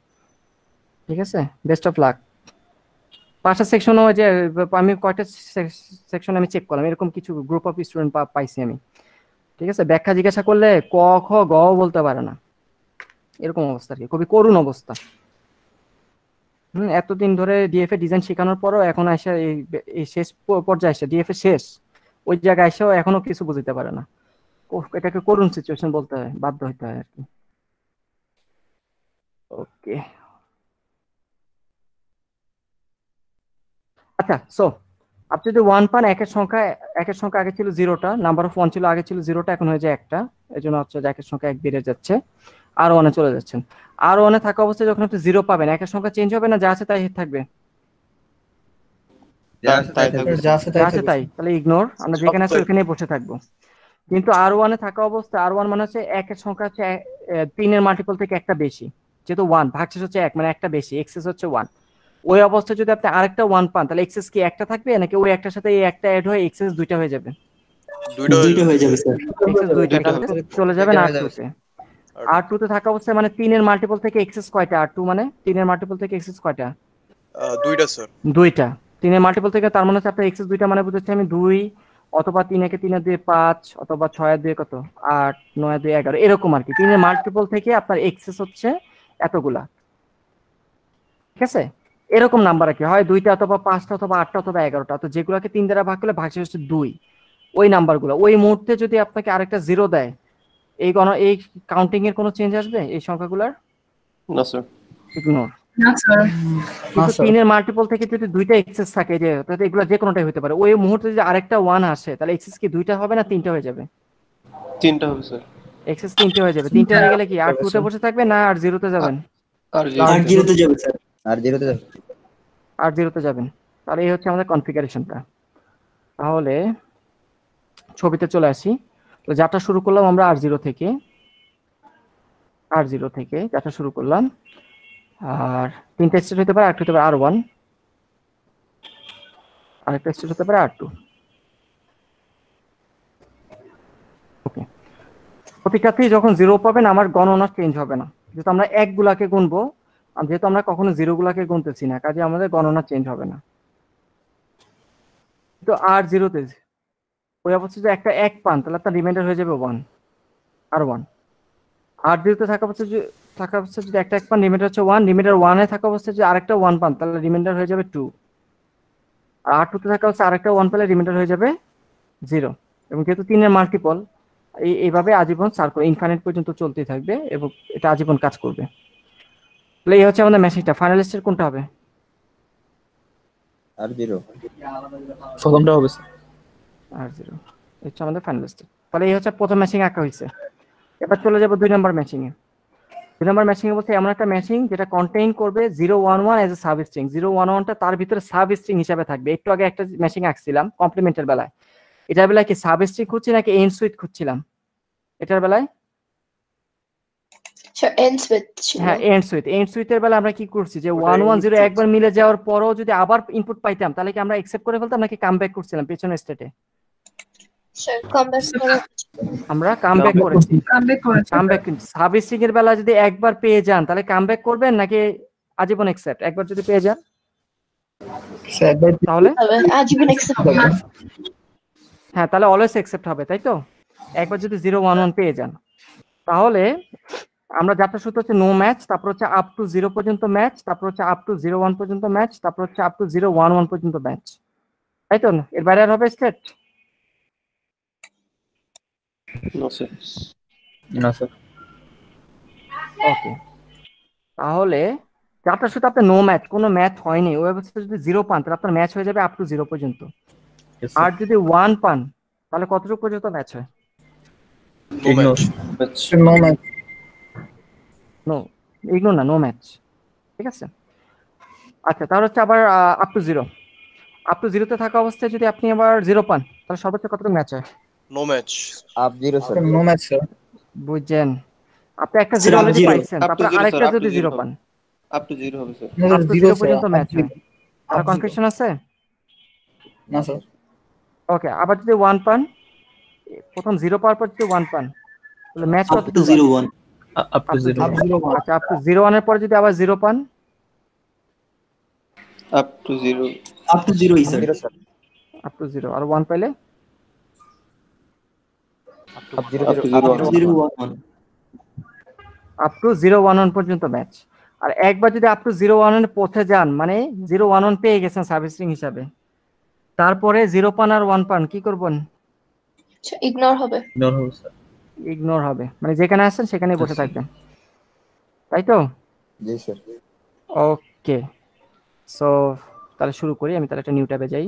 ঠিক আছে, বেস্ট অফ লাক। 5টা সেকশন, ওই যে আমি কয়টা সেকশন আমি চেক করলাম, এরকম কিছু গ্রুপ অফ স্টুডেন্ট পাইছি আমি। ঠিক আছে, ব্যাখ্যা জিজ্ঞাসা করলে ক খ গ বলতে পারে না, এরকম অবস্থা আর কি, খুবই করুণ অবস্থা। এতদিন ধরে ডিএফএ ডিজাইন শেখানোর পরও এখন এসে এই শেষ পর্যায়ে এসে ডিএফএ শেষ ওই জায়গায় এসেও এখনো কিছু বুঝতে পারে না। এটাকে করুণ সিচুয়েশন বলতে হয়, বাধ্য হইতে হয় আর কি। ওকে, আচ্ছা, সো আপনি যদি 1 পান, একের সংখ্যা আগে ছিল 0টা, নাম্বার অফ 1 ছিল আগে ছিল 0টা, এখন হয়ে যায় 1টা, এই জন্য হচ্ছে যে একের সংখ্যা 1 বেড়ে যাচ্ছে, R1-এ চলে যাচ্ছেন। R1-এ থাকা অবস্থায় যখন আপনি 0 পাবেন, একের সংখ্যা চেঞ্জ হবে না, যা আছে তাই থাকবে? তাই থাকবে। যা আছে যা আছে তাই, তাহলে ইগনোর, আমরা যেখানে আছি ওখানেই বসে থাকবো। কিন্তু R1 এ থাকা অবস্থায় R1 মানে হচ্ছে একের সংখ্যা হচ্ছে 3 এর মাল্টিপল থেকে একটা বেশি, যেহেতু 1 ভাগশেষ হচ্ছে 1 মানে একটা বেশি, এক্সেস হচ্ছে 1। ওই অবস্থায় যদি আপনি আরেকটা 1 পান তাহলে এক্সেস কি একটা থাকবে নাকি ওই একটার সাথে এই একটা অ্যাড হয়ে এক্সেস দুইটা হয়ে যাবে? দুইটা হয়ে যাবে স্যার। এক্সেস দুইটা, দুইটা তাহলে হবে। চলে যাবেন দুইটা হয়ে R2 যাবে। তে। R2 তে থাকা অবস্থায় মানে 3 এর মাল্টিপল থেকে এক্সেস কয়টা? R2 মানে 3 এর মাল্টিপল থেকে এক্সেস কয়টা? দুইটা স্যার। দুইটা। 3 এর মাল্টিপল থেকে তার মানে হচ্ছে আপনার এক্সেস দুইটা, মানে বুঝাচ্ছি আমি 2 অথবা 3 একে 3 এর 2 5 অথবা 6 এর 2 কত 8 9 এর 2 11 এরকম আর কি। 3 এর মাল্টিপল থেকে আপনার এক্সেস হচ্ছে এতগুলা, ঠিক আছে? এরকম নাম্বার আর কি, হয় 2টা অথবা 5টা অথবা 8টা অথবা 11টা, তো যেগুলোকে 3 দ্বারা ভাগ করলে ভাগশেষ হচ্ছে 2, ওই নাম্বারগুলো। ওই মুহূর্তে যদি আপনাকে আরেকটা জিরো দেয়, এই কাউন্টিং এর কোনো চেঞ্জ আসবে এই সংখ্যাগুলোর? না স্যার। ইগনোর। না কিন্তু স্যার। 3 এর মাল্টিপল থেকে যদি দুইটা এক্সেস থাকে, যে তাহলে এগুলো যে কোনোটাই হতে পারে, ওই মুহূর্তে যদি আরেকটা 1 আসে তাহলে এক্সেস কি দুইটা হবে না তিনটা হয়ে যাবে? 3টা হবে স্যার। এক্সেস তিনটে হয়ে যাবে। তিনটে হয়ে গেলে কি আর 2 তে বসে থাকবে না আর 0 তে যাবেন? আর আর জিরোতে যাবে স্যার। আর 0 তে যাবেন। তাহলে এই হচ্ছে আমাদের কনফিগারেশনটা। তাহলে ছবিতে চলে আসি। তো যাত্রা শুরু করলাম আমরা R0 থেকে, যাত্রা শুরু করলাম। আর তিনটা স্টেট হতে পারে, একটা হতে পারে R1, আরেকটা স্টেট হতে পারে R2। ওকে, প্রতিটাতেই যখন 0 পাবেন আমার গণনা চেঞ্জ হবে না, যেহেতু আমরা এক গুলাকে গুনবো, আর যেহেতু আমরা কখনো 0 গুলাকে গুনতেছি না, কাজে আমাদের গণনা চেঞ্জ হবে না। তো R0 তে ওই অবস্থায় যদি একটা 1 পান তাহলে আপনার রিমাইন্ডার হয়ে যাবে 1, R1। R0 তে থাকা অবস্থায় যদি একটা 1 পান রিমাইন্ডার হচ্ছে 1, রিমাইন্ডার 1 এ থাকা অবস্থায় যদি আরেকটা 1 পান তাহলে রিমাইন্ডার হয়ে যাবে 2, আর R2 তে থাকা অবস্থায় আরেকটা 1 পেলে রিমাইন্ডার হয়ে যাবে 0। এবং যেহেতু 3 এর মাল্টিপল, এইভাবে আজীবন সার্কেল ইনফাইনাইট পর্যন্ত চলতেই থাকবে এবং এটা আজীবন কাজ করবে। তাহলে এই হচ্ছে আমাদের মেশিনটা। ফাইনাল স্টেট কোনটা হবে? প্রথমটা হবে স্যার। R0 হচ্ছে আমাদের ফাইনাল স্টেট। তাহলে এই হচ্ছে প্রথম ম্যাচিং আঁকা হয়েছে। এবার চলে যাব 2 নম্বর ম্যাচিং এ। 2 নম্বর ম্যাচিং এ বলতে এমন একটা ম্যাচিং যেটা কন্টেইন করবে 011 এজ এ সাব স্ট্রিং। 011টা তার ভিতরে সাব স্ট্রিং হিসাবে থাকবে। একটু আগে একটা ম্যাচিং আঁকছিলাম কমপ্লিমেন্টের বেলায়, এটার বেলায় কি সাব স্ট্রিং খুঁজছি নাকি এন্ড সুইট খুঁজছিলাম? এটার বেলায় স্যার ends with ছিল। হ্যাঁ এন্ড সুইটের বেলা আমরা কি করছি যে 110 একবার মিলে যাওয়ার পরও যদি আবার ইনপুট পাইতাম তাহলে কি আমরা অ্যাকসেপ্ট করে ফেলতাম নাকি কাম ব্যাক করছিলাম পেছনের স্টেটে? স্যার কমব্যাক করে আমরা কাম ব্যাক করেছি। কাম ব্যাক সাব স্ট্রিং এর বেলা যদি একবার পেয়ে যান তাহলে কাম ব্যাক করবেন নাকি আজীবন অ্যাকসেপ্ট? একবার যদি পেয়ে যান তাহলে হবে আজীবন accept করবে। হ্যাঁ, তাহলে অলওয়েজ অ্যাকসেপ্ট হবে, তাই তো? একবার যদি 011 পেয়ে যান তাহলে আমরা যাত্রা সূত্র হচ্ছে নো ম্যাচ, তারপর হচ্ছে আপ টু 0 পর্যন্ত ম্যাচ, তারপর হচ্ছে আপ টু 01 পর্যন্ত ম্যাচ, তারপর হচ্ছে আপ টু 011 পর্যন্ত ম্যাচ, তাই তো? এর বাইরে আর হবে স্টেট? না স্যার। না স্যার। ওকে, তাহলে যাত্রা সূত্র আপনার নো ম্যাচ, কোনো ম্যাচ হয়নি, ওই অবস্থায় যদি 0 পান তাহলে আপনার ম্যাচ হয়ে যাবে আপ টু 0 পর্যন্ত। Yes, sir. আর যদি 1 পান তাহলে কতটুকু পর্যন্ত ম্যাচ হয়? Ignore. নো, ইগনোর না, নো ম্যাচ, ঠিক আছে? আচ্ছা, তাহলে হচ্ছে আবার আপ টু 0, আপ টু 0 তে থাকা অবস্থায় যদি আপনি আবার 0 পান তাহলে সর্বোচ্চ কতটুকু ম্যাচ হয়? No match. No match sir. বুঝছেন? আপনি একটা Sir, 0 up অলরেডি zero. পাইছেন, Up to তারপর zero, আরেকটা sir, up to যদি zero 0 পান আপ টু 0 হবে স্যার। আপ টু 0 পর্যন্ত ম্যাচ হয়। আর কনফিউশন আছে? না স্যার। ওকে, আবার যদি 1 পান, প্রথম 0 পাওয়ার পর যদি 1 পান তাহলে ম্যাচ Up to কতটুকু? 01. Up to 0. আচ্ছা, আপ টু 01 এর পর যদি আবার 0 পান? Up to 0 Up to 0 is sir. Up to 0 আর 1 পাইলে up to 0 Up to 011. Up to 011 পর্যন্ত ম্যাচ। আর একবার যদি আপ টু 011 এর পথে যান মানে 011 পেয়ে গেছেন সার্ভিসিং হিসাবে, তারপরে 0 পান আর 1 পান কি করবেন? ইগনোর হবে। Ignore হবে স্যার। ইগনোর হবে, মানে যেখানে আসছেন সেখানেই বসে আচ্ছা। থাকবেন, তাই তো? জি স্যার। ওকে, সো তাহলে শুরু করি। আমি তাহলে একটা নিউ ট্যাবে যাই।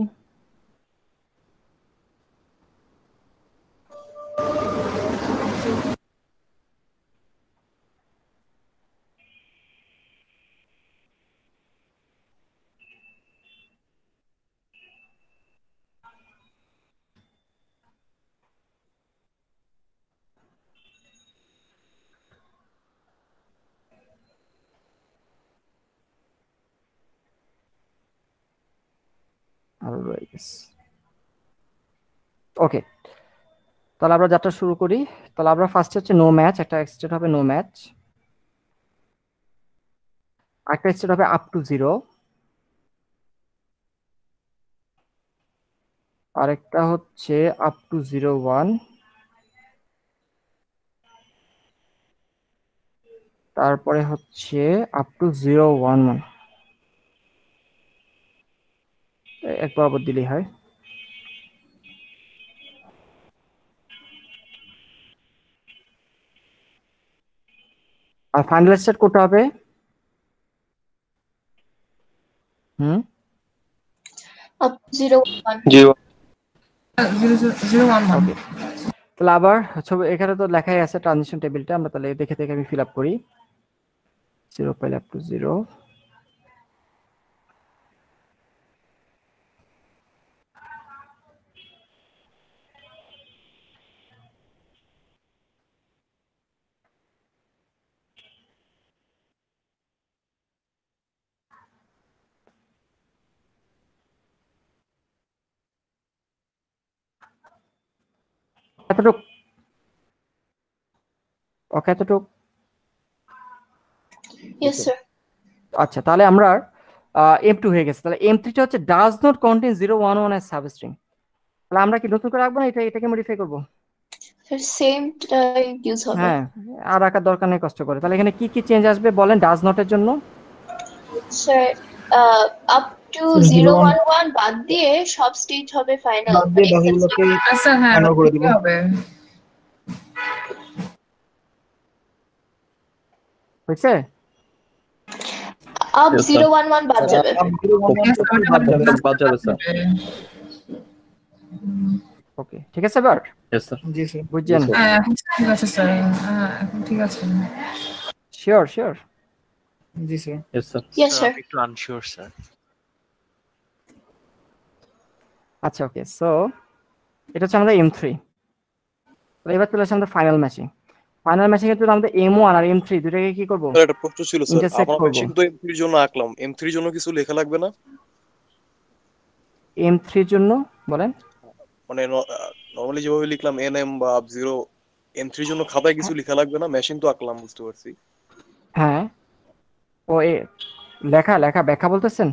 আরো রয়ে গেছে। ওকে, তাহলে আমরা যাত্রা শুরু করি। তাহলে আমরা ফার্স্ট হচ্ছে নো ম্যাচ, একটা স্টেট হবে নো ম্যাচ, একটা স্টেট হবে আপ টু 0, আরেকটা হচ্ছে আপ টু 0 1, তারপরে হচ্ছে আপ টু 0 1 1। এক বরাবর দিলেই হয়। আর ফাইনাল স্টেট করতে হবে Up to 0 1. 0 ওকে, তাহলে আবার ছবি এখানে তো লেখাই আছে ট্রানজিশন টেবিলটা, আমরা তাহলে দেখে দেখে আমি ফিল আপ করি। 0 পাইলে আপ টু 0, এতটুক ওকে এতটুক। Yes, sir. আচ্ছা, তাহলে আমরা M2 হয়ে গেছে। তাহলে M3 টা হচ্ছে ডাজ নট কন্টেইন 0 1 1 এর সাবস্ট্রিং। তাহলে আমরা কি নতুন করে রাখবো না, এটাকে মডিফাই করব? Sir, same use হবে। হ্যাঁ, আর রাখার দরকার নেই কষ্ট করে। তাহলে এখানে কি কি চেঞ্জ আসবে বলেন ডাজ নটের জন্য? Sir, up to 0 1 1 বাদ দিয়ে সব স্টেট হবে ফাইনাল। বাদ দিয়ে বাকিগুলোকে আচ্ছা হ্যাঁ ফাইনাল করে দিব। হবে। হয়েছে? up Yes, 0 1 1 বাদ যাবে। বাদ যাবে স্যার। ওকে, ঠিক আছে এবার Yes, sir. জি স্যার। বুঝছেন? হ্যাঁ এখন ঠিক আছে স্যার, হ্যাঁ এখন ঠিক আছে। Sure sure. জি sir. Yes, sir. Yes, sir. একটু আনশিওর স্যার। আচ্ছা ওকে, সো এটা হচ্ছে আমাদের M3। তাহলে এবার চলে আসে আমাদের ফাইনাল ম্যাচিং। ফাইনাল ম্যাচিং এর জন্য আমাদের M1 আর M3 দুটাকে কি করব? স্যার একটা প্রশ্ন ছিল স্যার, ইন্টারসেক্ট আমরা করব। মেশিন তো M3 এর জন্য আঁকলাম, M3 এর জন্য কিছু লেখা লাগবে না? M3 এর জন্য বলেন। মানে নরমালি যেভাবে লিখলাম NM বা আপ 0, M3 এর জন্য খাতায় কিছু লেখা লাগবে না? মেশিন তো আঁকলাম, বুঝতে পারছি। হ্যাঁ, ও এ লেখা ব্যাখ্যা বলতেছেন?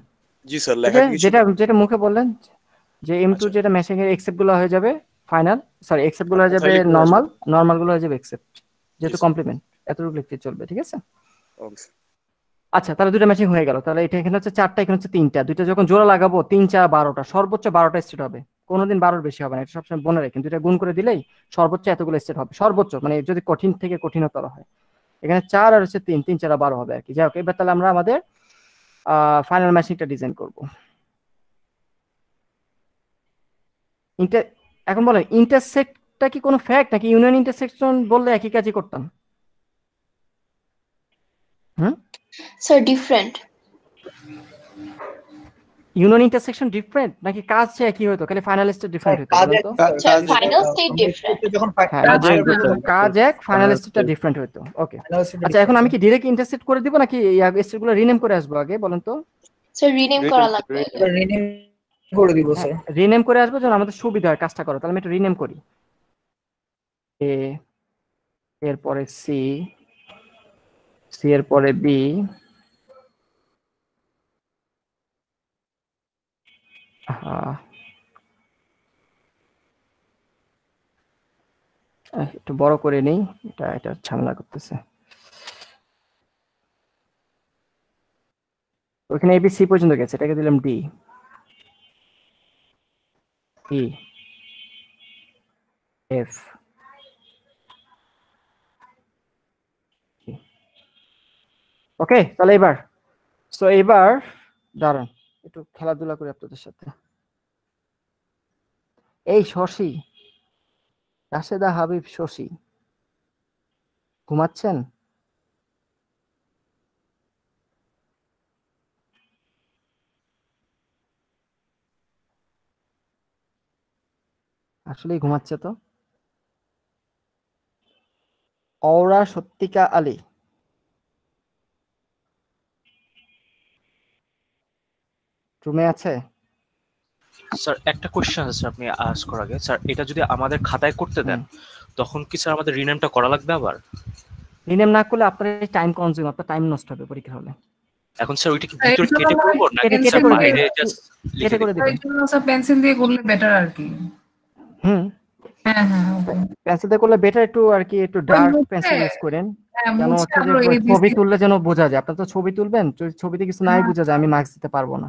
জি স্যার, লেখা কি যেটা যেটা মুখে বললেন যে M2 আচ্ছা। যেটা ম্যাচিং এর এক্সেপ্ট গুলো হয়ে যাবে ফাইনাল, সরি এক্সেপ্ট গুলো হয়ে যাবে কোথায় লিখতে নরমাল, আসবে? নরমাল গুলো হয়ে যাবে এক্সেপ্ট, যেহেতু স্যার। কমপ্লিমেন্ট এতটুকু লিখতে চলবে, ঠিক আছে? Okay sir. আচ্ছা, তাহলে দুটো ম্যাচিং হয়ে গেল। তাহলে এটা এখানে হচ্ছে 4টা, এখানে হচ্ছে 3টা, দুইটা যখন জোড়া লাগাবো 3 4 12টা, সর্বোচ্চ 12টা স্টেট হবে, কোনোদিন 12-র বেশি হবে না, এটা সবসময় মনে রাখেন। দুইটা গুণ করে দিলেই সর্বোচ্চ এতগুলো স্টেট হবে, সর্বোচ্চ মানে যদি কঠিন থেকে কঠিনতর হয়। এখানে 4 আর হচ্ছে 3, 3 4 12 হবে আর কি। যাই হোক, এবার তাহলে আমরা আমাদের ফাইনাল ম্যাচিংটা ডিজাইন করব। এখন বলেন ইন্টারসেক্টটা কি কোনো ফ্যাক্ট নাকি ইউনিয়ন ইন্টারসেকশন বললে একই কাজই করতাম? Sir, different. Union intersection different নাকি কাজ সে একই হতো, খালি ফাইনাল স্টেট ডিফারেন্ট হতো বলেন তো? Sir, final state different. যখন হ্যাঁ, কাজ এক, ফাইনাল স্টেটটা ডিফারেন্ট হতো। ওকে, আচ্ছা এখন আমি কি ডিরেক্ট ইন্টারসেক্ট করে দিব নাকি এই স্টেটগুলো রিনেম করে আসবো আগে বলেন তো? Sir, rename করা লাগবে। রিনেম করে দিব স্যার। রিনেম করে আসবো যেন আমাদের সুবিধা হয় কাজটা করা। তাহলে আমি একটু রিনেম করি। এ এরপরে সি, সি এর পরে বি, একটু বড় করে নেই, এটা ঝামেলা করতেছে। ওইখানে এবিসি পর্যন্ত গেছে, এটাকে দিলাম ডি, ই, এফ, ওকে। তাহলে এবার দাঁড়ান একটু খেলাধুলা করি আপনাদের সাথে। এই শশী, রাশেদা হাবিব শশী, ঘুমাচ্ছেন? আসলেই ঘুমাচ্ছে তো। অওরা সত্যিকা আলী, রুমে আছে? স্যার একটা কোশ্চেন আছে স্যার, আপনি আস্ক করার আগে স্যার, এটা যদি আমাদের খাতায় করতে দেন তখন কি স্যার আমাদের রিনেমটা করা লাগবে আবার? রিনেম না করলে আপনার টাইম কনজিউম, আপনার টাইম নষ্ট হবে পরীক্ষা হলে। এখন স্যার ওইটা কি ভিতরে কেটে করব নাকি কেটে স্যার করে বাইরে দিবেন, জাস্ট কেটে লিখে করে দিব? দিবেন। এই জন্য স্যার পেন্সিল দিয়ে করলে বেটার আর কি। হুম, হ্যাঁ হ্যাঁ ওকে। পেন্সিল দিয়ে করলে বেটার, একটু আর কি একটু ডার্ক পেন্সিল ইউজ করেন, কেন হচ্ছে যে ছবি তুললে যেন বোঝা যায়। আপনার তো ছবি তুলবেন, ছবিতে কিছু নাই বোঝা যায়, আমি মার্কস দিতে পারবো না।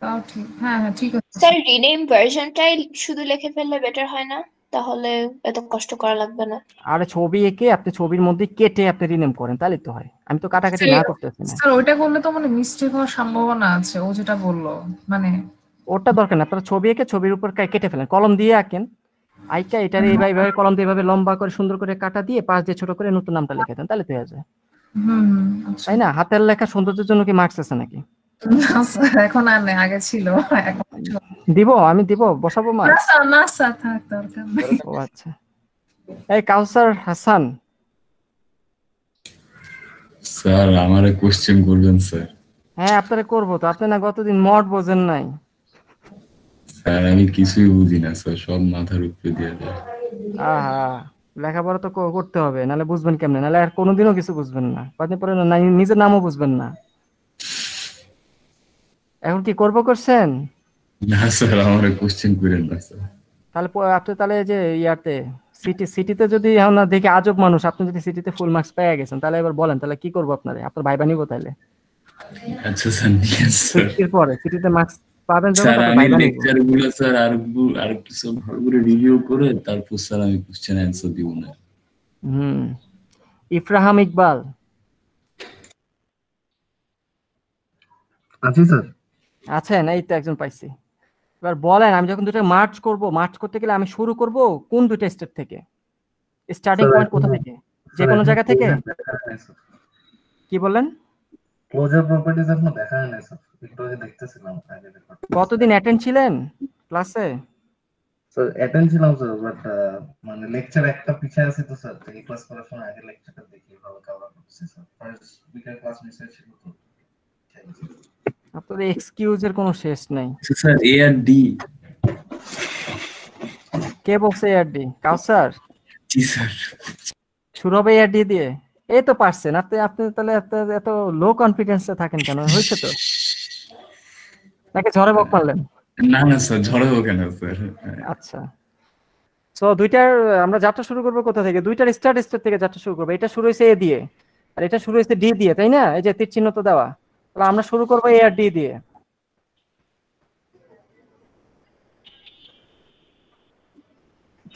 তাও ঠিক, হ্যাঁ হ্যাঁ ঠিক আছে। স্যার রিনেম ভার্সনটাই শুধু লিখে ফেললে বেটার হয় না? তাহলে এত কষ্ট করা লাগবে না। আর ছবি এঁকে আপনি ছবির মধ্যে কেটে আপনি রিনেম করেন, তাহলে তো হয়। আমি তো কাটাকাটি না করতেছি না। স্যার ওইটা করলে তো মানে মিস্টেক হওয়ার সম্ভাবনা আছে, ও যেটা বললো মানে। ওটা দরকার না, আপনারা ছবি এঁকে ছবির উপর কেটে ফেলেন, কলম দিয়ে আঁকেন, আইকা এটারে এইভাবে কলম দিয়ে এভাবে লম্বা করে সুন্দর করে কাটা দিয়ে পাশ দিয়ে ছোট করে নতুন নামটা লিখে দেন, তাহলে তো হয়ে যায়। তাই না? হাতের লেখা সৌন্দর্যের জন্য কি মার্কস আছে নাকি? এখন আর নেই, আগে ছিল। দিব, আমি দিব, বসাবো না মার্কস। স্যার, না স্যার, থাক, দরকার নেই। ও আচ্ছা। এই কাউসার হাসান স্যার আমারে কোশ্চেন করবেন স্যার? হ্যাঁ আপনারা করবো তো, আপনি না গতদিন মড বোঝেন নাই। স্যার আমি কিছুই বুঝি না স্যার, সব মাথার উপরে দিয়ে দেয়। আহা, লেখাপড়া তো করতে হবে, নাহলে বুঝবেন কেমনে, নাহলে আর কোনোদিনও কিছু বুঝবেন না, কদিন পরে না নিজের নামও বুঝবেন না। এখন কি করবো করছেন? না স্যার আমারে কোশ্চেন করেন না স্যার। তাহলে আপনি তাহলে যে ইয়াতে সিটিতে যদি এখন না দেখি আজব মানুষ, আপনি যদি সিটিতে ফুল মার্কস পেয়ে গেছেন, তাহলে এবার বলেন তাহলে কি করবো আপনারে, আপনার ভাইবা নিবো তাহলে? আচ্ছা স্যার ঠিক আছে স্যার। পরে সিটিতে মার্কস পাবেন যখন, স্যার তখন আমি ভাইবা নিবো। লেকচার গুলো স্যার আর কিছু ভালো করে রিভিউ করে তারপর স্যার আমি কোশ্চেন অ্যানসার দিব না। ইফরাহাম ইকবাল আছি স্যার। আছেন? এই তো একজন পাইছি। এবার বলেন, আমি যখন দুটো মার্চ করব, মার্চ করতে গেলে আমি শুরু করব কোন দুটো স্টেপ থেকে? স্টার্টিং পয়েন্ট কোথা থেকে? যে কোনো জায়গা থেকে? কি বললেন? ক্লোজার প্রপার্টিজ এখনো দেখা হয় না স্যার, একটু আগে দেখতেছিলাম। কতদিন অ্যাটেন্ড ছিলেন ক্লাসে? স্যার অ্যাটেন্ড ছিলাম স্যার, বাট মানে লেকচার একটা পিছে আছে তো স্যার, এই ক্লাস করার সময় আগে লেকচারটা দেখি ভালো কভার করতেছি স্যার। ফার্স্ট উইকের ক্লাস মিস হয়েছিল তো। আপনাদের এক্সকিউজের কোনো শেষ নাই। স্যার এ আর ডি। কে বলছে এ আর ডি? কাউসার? জি স্যার। শুরু হবে এ আর ডি দিয়ে? এই তো পারছেন আপনি। আপনি তাহলে এত লো কনফিডেন্সে থাকেন কেন? হয়েছে তো নাকি ঝড়ে বক মারলেন? না না স্যার ঝড়ে হোক না স্যার। আচ্ছা, সো দুইটার আমরা যাত্রা শুরু করবো কোথা থেকে? দুইটার স্টার্ট স্টেপ থেকে যাত্রা শুরু করবো। এটা শুরু হয়েছে এ দিয়ে আর এটা শুরু হয়েছে ডি দিয়ে, তাই না? এই যে তীর চিহ্ন তো দেওয়া, তাহলে আমরা শুরু করবো এ আর ডি দিয়ে।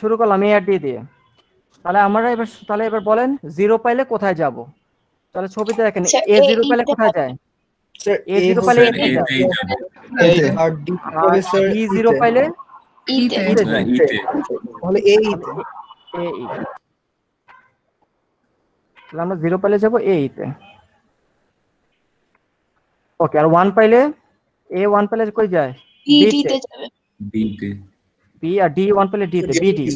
শুরু করলাম এ আর ডি দিয়ে। তাহলে আমরা এবার বলেন জিরো পাইলে কোথায় যাব? তাহলে ছবিতে দেখেন এ জিরো পাইলে কোথায় যায়? এ জিরো পাইলে এতে যায়, আর ডি জিরো পাইলে ইতে যায়, তাহলে এ তে। এ ই। তাহলে আমরা জিরো পাইলে যাব এ তে। ওকে, আর 1 পাইলে এ 1 পাইলে কই যায়? ডি তে যাবে। বি তে। বি আর ডি 1 পাইলে ডি তে, বিডি।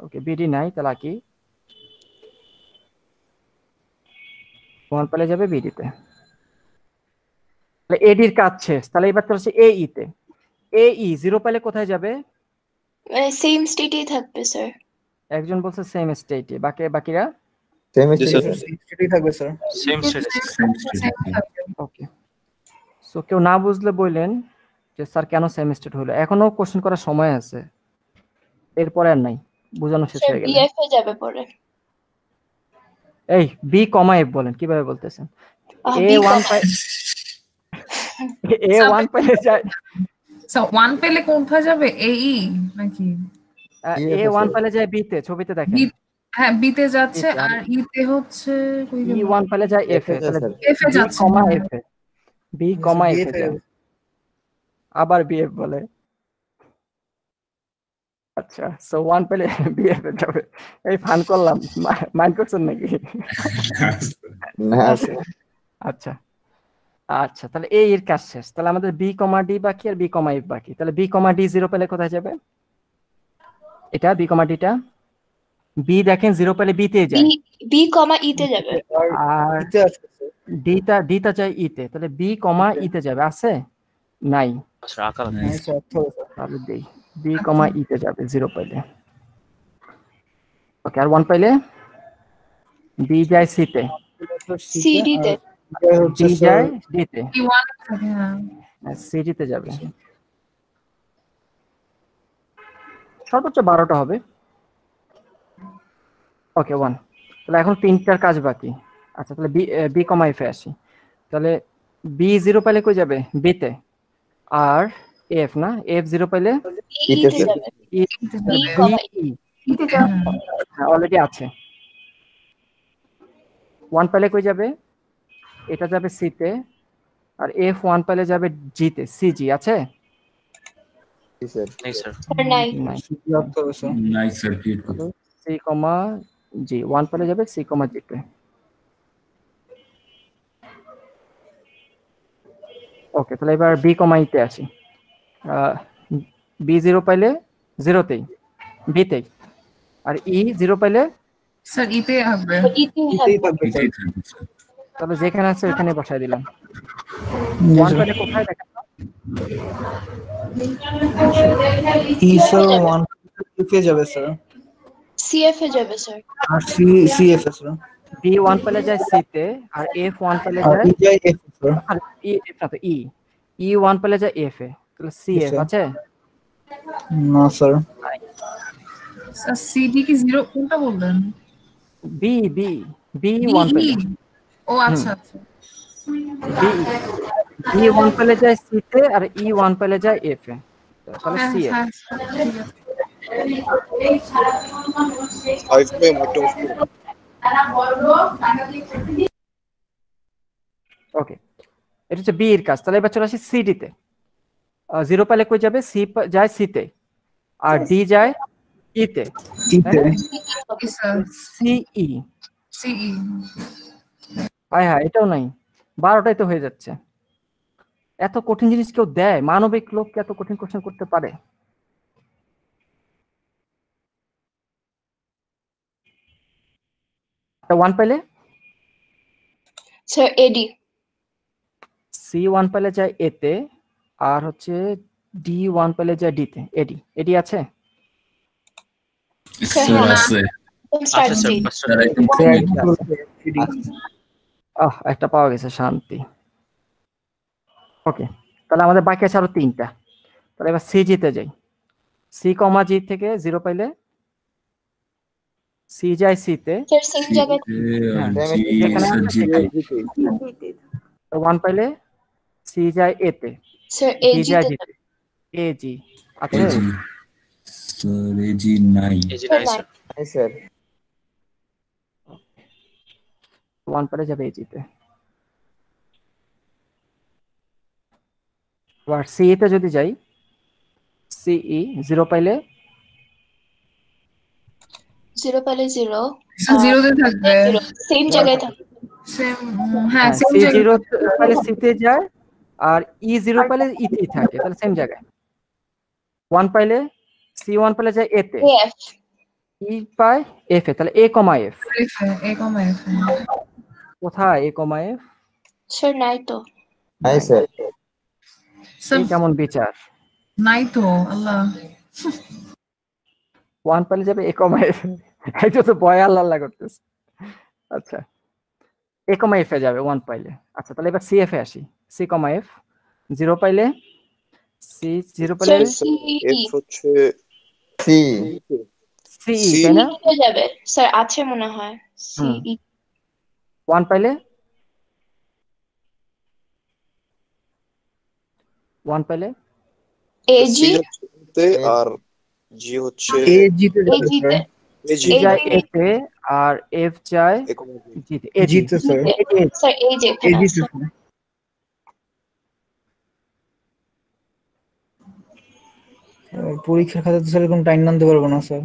ওকে, বিডি নাই, তাহলে কি 1 পাইলে যাবে বিডি তে। তাহলে এডির কাজ শেষ। তাহলে এবার চলছে এ ই তে। এ ই জিরো পাইলে কোথায় যাবে? সেম স্টেটেই থাকবে স্যার। একজন বলছে সেম স্টেটে, বাকিরা সেম স্টেটই থাকবে sir. Same state. Okay. So কেউ না বুঝলে বললেন যে স্যার কেন সেম স্টেট হলো। এখনো কোশ্চেন করার সময় আছে, এরপরে আর নাই, বোঝানো শেষ স্যার হয়ে গেল। বিএফ এ যাবে পরে। এই বি কমা এফ বলেন, কিভাবে বলতেছেন? এ 1 পাই, এ 1 পাইলে যায়, স্যার 1 পেলে কোথায় যাবে? এ ই নাকি? এ 1 পাইলে যায় বি তে, ছবিতে দেখেন। হ্যাঁ বি তে যাচ্ছে, আর ই তে হচ্ছে কই গেল? ই 1 পাইলে যায় এফ এ, তাহলে এফ এ যাচ্ছে, comma F A, B comma F A যায়, আবার বি এফ বলে। আচ্ছা, সো 1 পেলে বি এফ এ যাবে। এই ফান করলাম, মাইন্ড করছেন নাকি? না আচ্ছা আচ্ছা, তাহলে এই এর কাজ শেষ। তাহলে আমাদের বি কমা ডি বাকি আর বি কমা এফ বাকি। তাহলে বি কমা ডি জিরো পেলে কোথায় যাবে? এটা বি কমা ডিটা, বি দেখেন জিরো পেলে বি তে যায়, বি কমা ই তে যাবে। আর ডিটা যায় ই তে, তাহলে বি কমা ই তে যাবে। আছে নাই? আচ্ছা আকার আছে। নাইস অর্থ স্যার। তাহলে দেই বি কমা ই তে যাবে 0 পাইলে। ওকে, আর 1 পাইলে বি যায় সি তে, সি ডি তে হচ্ছে ডি যায় ডি তে, E1 থাকে, হ্যাঁ। সি ডি তে যাবে। সর্বোচ্চ 12টা হবে। ওকে 1। তাহলে এখন 3টার কাজ বাকি। আচ্ছা তাহলে বি কমা এফ এ আসি। তাহলে বি 0 পাইলে কই যাবে? বি তে। আর এফ না, এফ 0 পাইলে ই তে যাবে ই ই কমা ই তে যাবে। হ্যাঁ অলরেডি আছে। 1 পাইলে কই যাবে? এটা যাবে সি তে। আর এফ 1 পাইলে যাবে জি তে। সি জি আছে? নেই স্যার। স্যার নাই নাই। অর্থ স্যার। নাইস স্যার, ক্রিয়েট করো। সি কমা জি 1 পাইলে যাবে সি কমা জি তে। ওকে, তাহলে এবার বি কমা ই তে আসি। বি 0 পাইলে 0 তেই, বি তেই। আর ই 0 পাইলে স্যার ইতে হবে। ইতেই এটাই থাকবে থাকবে স্যার। এটাই থাকবে স্যার। তাহলে যেখানে আছে ওখানে বসাই দিলাম। জি 1 স্যার। পাইলে কোথায় দেখেন? ই স্যার 1 তে যাবে স্যার। সিএফ এ যাবে স্যার আর C C F sir. B 1 পাইলে যায় সি তে, আর এফ 1 পাইলে আর যায় ই যায় এফ স্যার। আর ই এফ না তো ই, ই 1 পাইলে যায় এফ এ। তাহলে সি এফ আছে? না স্যার। স্যার সিডি কি 0 কোনটা বললেন? বি বি বি 1 পাইলে, ও আচ্ছা আচ্ছা। বি ই 1 পাইলে যায় সি তে, আর ই 1 পাইলে যায় এফ এ। তাহলে হ্যাঁ, সি এফ। হ্যাঁ, ঠিক আছে। আইফে মোটে মুশকিল। ওকে, এটা হচ্ছে বি এর কাজ। তাহলে এবার চলে আসি সি ডি তে। 0 পাইলে কই যাবে? সি যায় সি তে, আর ডি যায় ই তে। ই তে। Okay sir C E. C E. হ্যাঁ হ্যাঁ, এটাও নাই। 12টাই তো হয়ে যাচ্ছে। এত কঠিন জিনিস কেউ দেয়? মানবিক লোককে এত কঠিন কোশ্চেন করতে পারে? তা 1 পাইলে স্যার এডি সি 1 পাইলে যায় এ তে, আর হচ্ছে ডি 1 পাইলে যায় ডি তে। এডি এডি আছে? স্যার স্যার হ্যাঁ আছে। আচ্ছা স্যার, স্যার স্যার একদম একটা পাওয়া গেছে, শান্তি। ওকে, তাহলে আমাদের বাকি আছে আরো 3টা। তাহলে এবার সি জি তে যাই। সি কমা জি থেকে 0 পাইলে সি যায় সি তে, স্যার সেম জায়গায় আর জি যেখানে স্যার আছে জিতে। সেখানে। 1 পাইলে সি যায় এ তে, স্যার ডি এজি যায় তে জি তে। এ জি আছে? এজি স্যার, এজি নাই। এই যে নাই স্যার। 1 পাইলে যাবে এ জি তে। আবার সি তে যদি যাই, সিই 0 পাইলে 0 পেলে 0 0 তে থাকবে। সেম জায়গায় থাকবে সেম, হ্যাঁ সেম সি জায়গায়। 0 পাইলে সি তে যায়, আর ই 0 পাইলে ই তে থাকে। তাহলে সেম জায়গায়। 1 পাইলে সি 1 পাইলে যায় এ তে, এফ ই পায় এফ এ। তাহলে এ কমা এফ এ কমা এফ। কোথায়? এ কমা এফ স্যার নাই তো নাই স্যার। স্যার কেমন বিচার? নাই তো, আল্লাহ। 1 পাইলে যাবে এ কমা এফ। এটা তো ভয় আল্লাহ আল্লাহ করতেছে। আচ্ছা, এ কমা এফ এ যাবে 1 পাইলে। আচ্ছা তাহলে এবার সি এফ এ আসি। সি কমা এফ 0 পাইলে সি 0 পাইলে স্যার সিই এফ হচ্ছে সি সিই সি তাই না? তে যাবে স্যার আছে মনে হয় সিই 1 পাইলে 1 পাইলে এজি সি হচ্ছে তে, আর জি হচ্ছে এ জি তে যাবে এজি স্যার। তে সি যায় এ তে, আর এফ যায় জি তে। এ জি জি তে স্যার। স্যার এই যে এ এখানে জি আছে তে স্যার। পরীক্ষার খাতাতে স্যার এরকম টাইম আনতে পারবো না স্যার।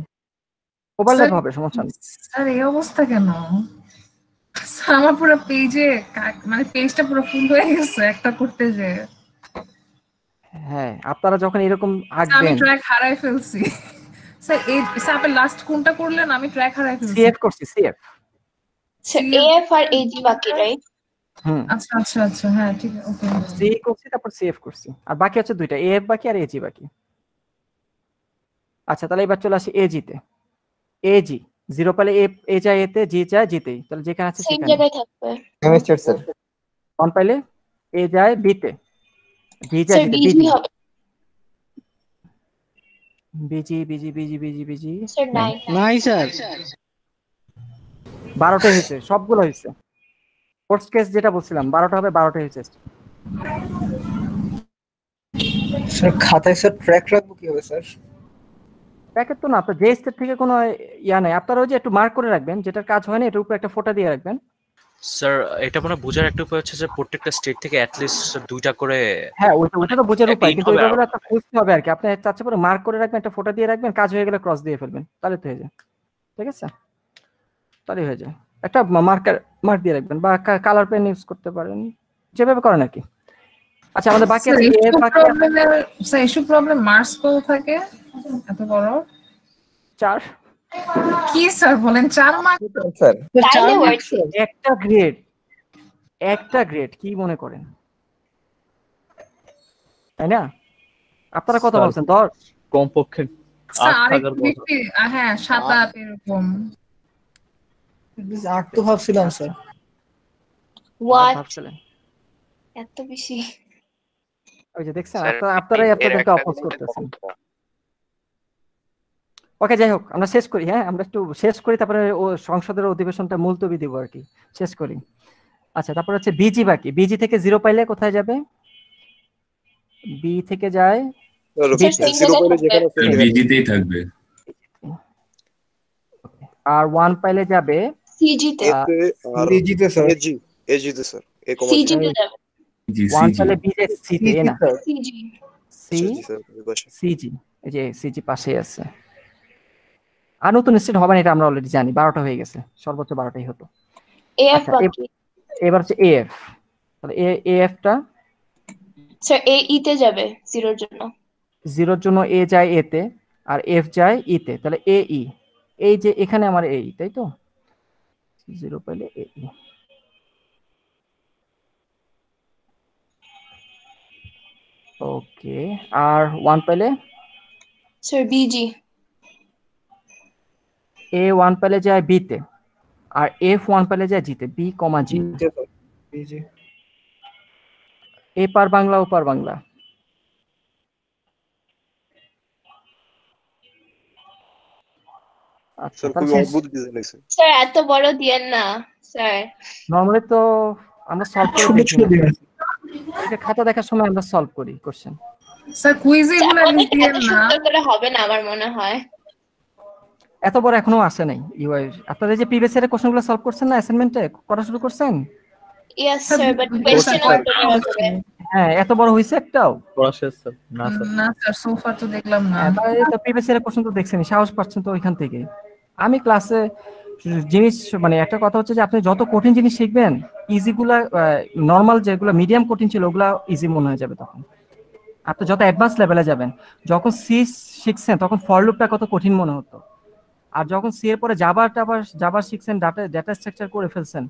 ওভারল্যাপ হবে, সমস্যা নেই। স্যার এই অবস্থা কেন? স্যার আমার পুরো পেজে মানে পেজটা পুরো ফুল হয়ে গেছে একটা করতে যে। হ্যাঁ, আপনারা যখন এরকম আমি আঁকবেন। ট্র্যাক হারাই ফেলছি। স্যার এই স্যার আপনি লাস্ট কোনটা করলেন? আমি ট্র্যাক হারাই ফেলছি। সিএফ করছি, সিএফ। স্যার এএফ আর এজি বাকি রাইট হুম আচ্ছা আচ্ছা আচ্ছা, হ্যাঁ ঠিক আছে, ওকে। সি করছি তারপর সিএফ করছি, আর বাকি হচ্ছে দুইটা, এএফ বাকি আর এজি বাকি। আচ্ছা তাহলে এবার চলে আসি এজি তে। এজি 0 পেলে এ যায় এতে, জি যায় জিতেই, তাহলে যেখানে আছে সেম সেখানে। জায়গায় থাকবে। Same state sir. 1 পেলে এ যায় বিতে, বি যায় স্যার জিতে, বিজি বিজি হবে। Busy busy busy busy busy sir নাই, 9 নাই স্যার। 12টাই হয়েছে, সবগুলো হয়েছে। ফোর্থ কেস যেটা বলছিলাম 12টা হবে, 12টাই হয়েছে। স্যার খাতায় স্যার ট্র্যাক রাখবো কিভাবে স্যার? প্যাকেট তো না, আপনার যে স্টেট থেকে কোনো ইয়া নাই, আপনারা ওই যে একটু মার্ক করে রাখবেন, যেটার কাজ হয় না এটার উপরে একটা ফোঁটা দিয়ে রাখবেন। স্যার এটা মনে হয় বোঝার একটা উপায় হচ্ছে যে প্রত্যেকটা স্টেট থেকে অ্যাটলিস্ট 2টা করে, হ্যাঁ ওইটা তো বোঝার উপায়, দিন কিন্তু হবে ওইভাবে আর একটা খুঁজতে হবে আর কি। আপনি চাচ্ছে পরে মার্ক করে রাখবেন, একটা ফোঁটা দিয়ে রাখবেন, কাজ হয়ে গেলে ক্রস দিয়ে ফেলবেন, তাহলে তো হয়ে যায়। ঠিক আছে, তাহলে হয়ে যায়। একটা মার্ক দিয়ে রাখবেন, বা কালার পেন ইউজ করতে পারেন, যেভাবে করেন আর কি। আচ্ছা আমাদের বাকি আছে এ বাকি স্যার ইস্যু প্রবলেম মার্কস কত থাকে এত বড়? 4। কি স্যার বলেন 4 মার্ক? স্যার তাইলে ওয়ার্থ ইট। একটা গ্রেড কি মনে করেন, তাই না? আপনারা কত স্যার, বলছেন? 10? কমপক্ষে স্যার 8 থাকার আরেকটু কথা। বেশি, হ্যাঁ 7-8 এরকম। 8 তো ভাবছিলাম স্যার। হোয়াট, ভাবছিলেন? এত বেশি? ওই যে দেখছেন, স্যার আপনারাই এর আপনাদেরকে একটা অপোজ জিনিস করতেছেন। ওকে যাই হোক, আমরা শেষ করি। হ্যাঁ আমরা একটু শেষ করি, তারপরে ও সংসদের অধিবেশনটা মুলতবি দিব আর কি, শেষ করি। আচ্ছা তারপর হচ্ছে বিজি বাকি। বিজি থেকে 0 পাইলে কোথায় যাবে? বি থেকে যায় স্যার সেম জিরো জায়গায় পেলে থাকবে। যেখানে স্যার বিজিতেই থাকবে। আর 1 পাইলে যাবে সিজি তে। এতে আর এজিতে স্যার। এজিতে স্যার, এ কমা জি। সিজি তে যাবে। জি 1 সিজি। পাইলে বি তে, সি তে, এ না সিজি। সি জি স্যার, ওই পাশে। সিজি, এই যে সিজি পাশেই আছে। আর নতুন স্টেট হবে না, এটা আমরা অলরেডি জানি, 12টা হয়ে গেছে, সর্বোচ্চ 12টাই হতো। এএফ আচ্ছা বাকি। এবার হচ্ছে এএফ। তাহলে এএফটা স্যার এ ই তে যাবে 0 এর জন্য। 0 জন্য এ যায় এ তে, আর এফ যায় ই তে, তাহলে এ ই। এই যে এখানে আমার এ ই, তাই তো? 0 পাইলে এ ই। ওকে, আর 1 পাইলে স্যার বিজি। এ 1 পাইলে যায় বি তে, আর এফ 1 পাইলে যায় জিতে, বি কমা জি। জি এ পার বাংলা, ও পার বাংলা। আচ্ছা স্যার তাহলে খুবই অদ্ভুত ডিজাইন হয়েছে। স্যার এত বড় দিয়েন না স্যার। নরমালি তো আমরা সলভ করে দেখি না, এই যে খাতা দেখার সময় আমরা সলভ করি কোশ্চেন। স্যার কুইজ এগুলো আমাদের দিয়েন এত না। সুন্দর করে হবে না আমার মনে হয়। এত বড় এখনো আসে নাই ইউআই। আপনারা যে প্রিভিয়াস ইয়ারের কোশ্চেনগুলো সলভ করছেন না, অ্যাসাইনমেন্টে করা শুরু করছেন? Yes sir, but question order করা যাবে। হ্যাঁ এত বড় হইছে একটাও? পড়া শেষ স্যার? না স্যার। না স্যার সোফা তো দেখলাম না। হ্যাঁ তাহলে তো প্রিভিয়াস ইয়ারের কোশ্চেন তো দেখছেন, সাহস পাচ্ছেন তো ওইখান থেকে। আমি ক্লাসে জিনিস মানে একটা কথা হচ্ছে যে আপনি যত কঠিন জিনিস শিখবেন, ইজিগুলা নর্মাল যেগুলো মিডিয়াম কঠিন ছিল ওগুলা ইজি মনে হয়ে যাবে তখন। আপনি যত অ্যাডভান্স লেভেলে যাবেন, যখন সি শিখছেন তখন ফর লুপটা কত কঠিন মনে হতো, আর যখন সি এর পরে জাভা শিখছেন, ডাটা স্ট্রাকচার করে ফেলছেন,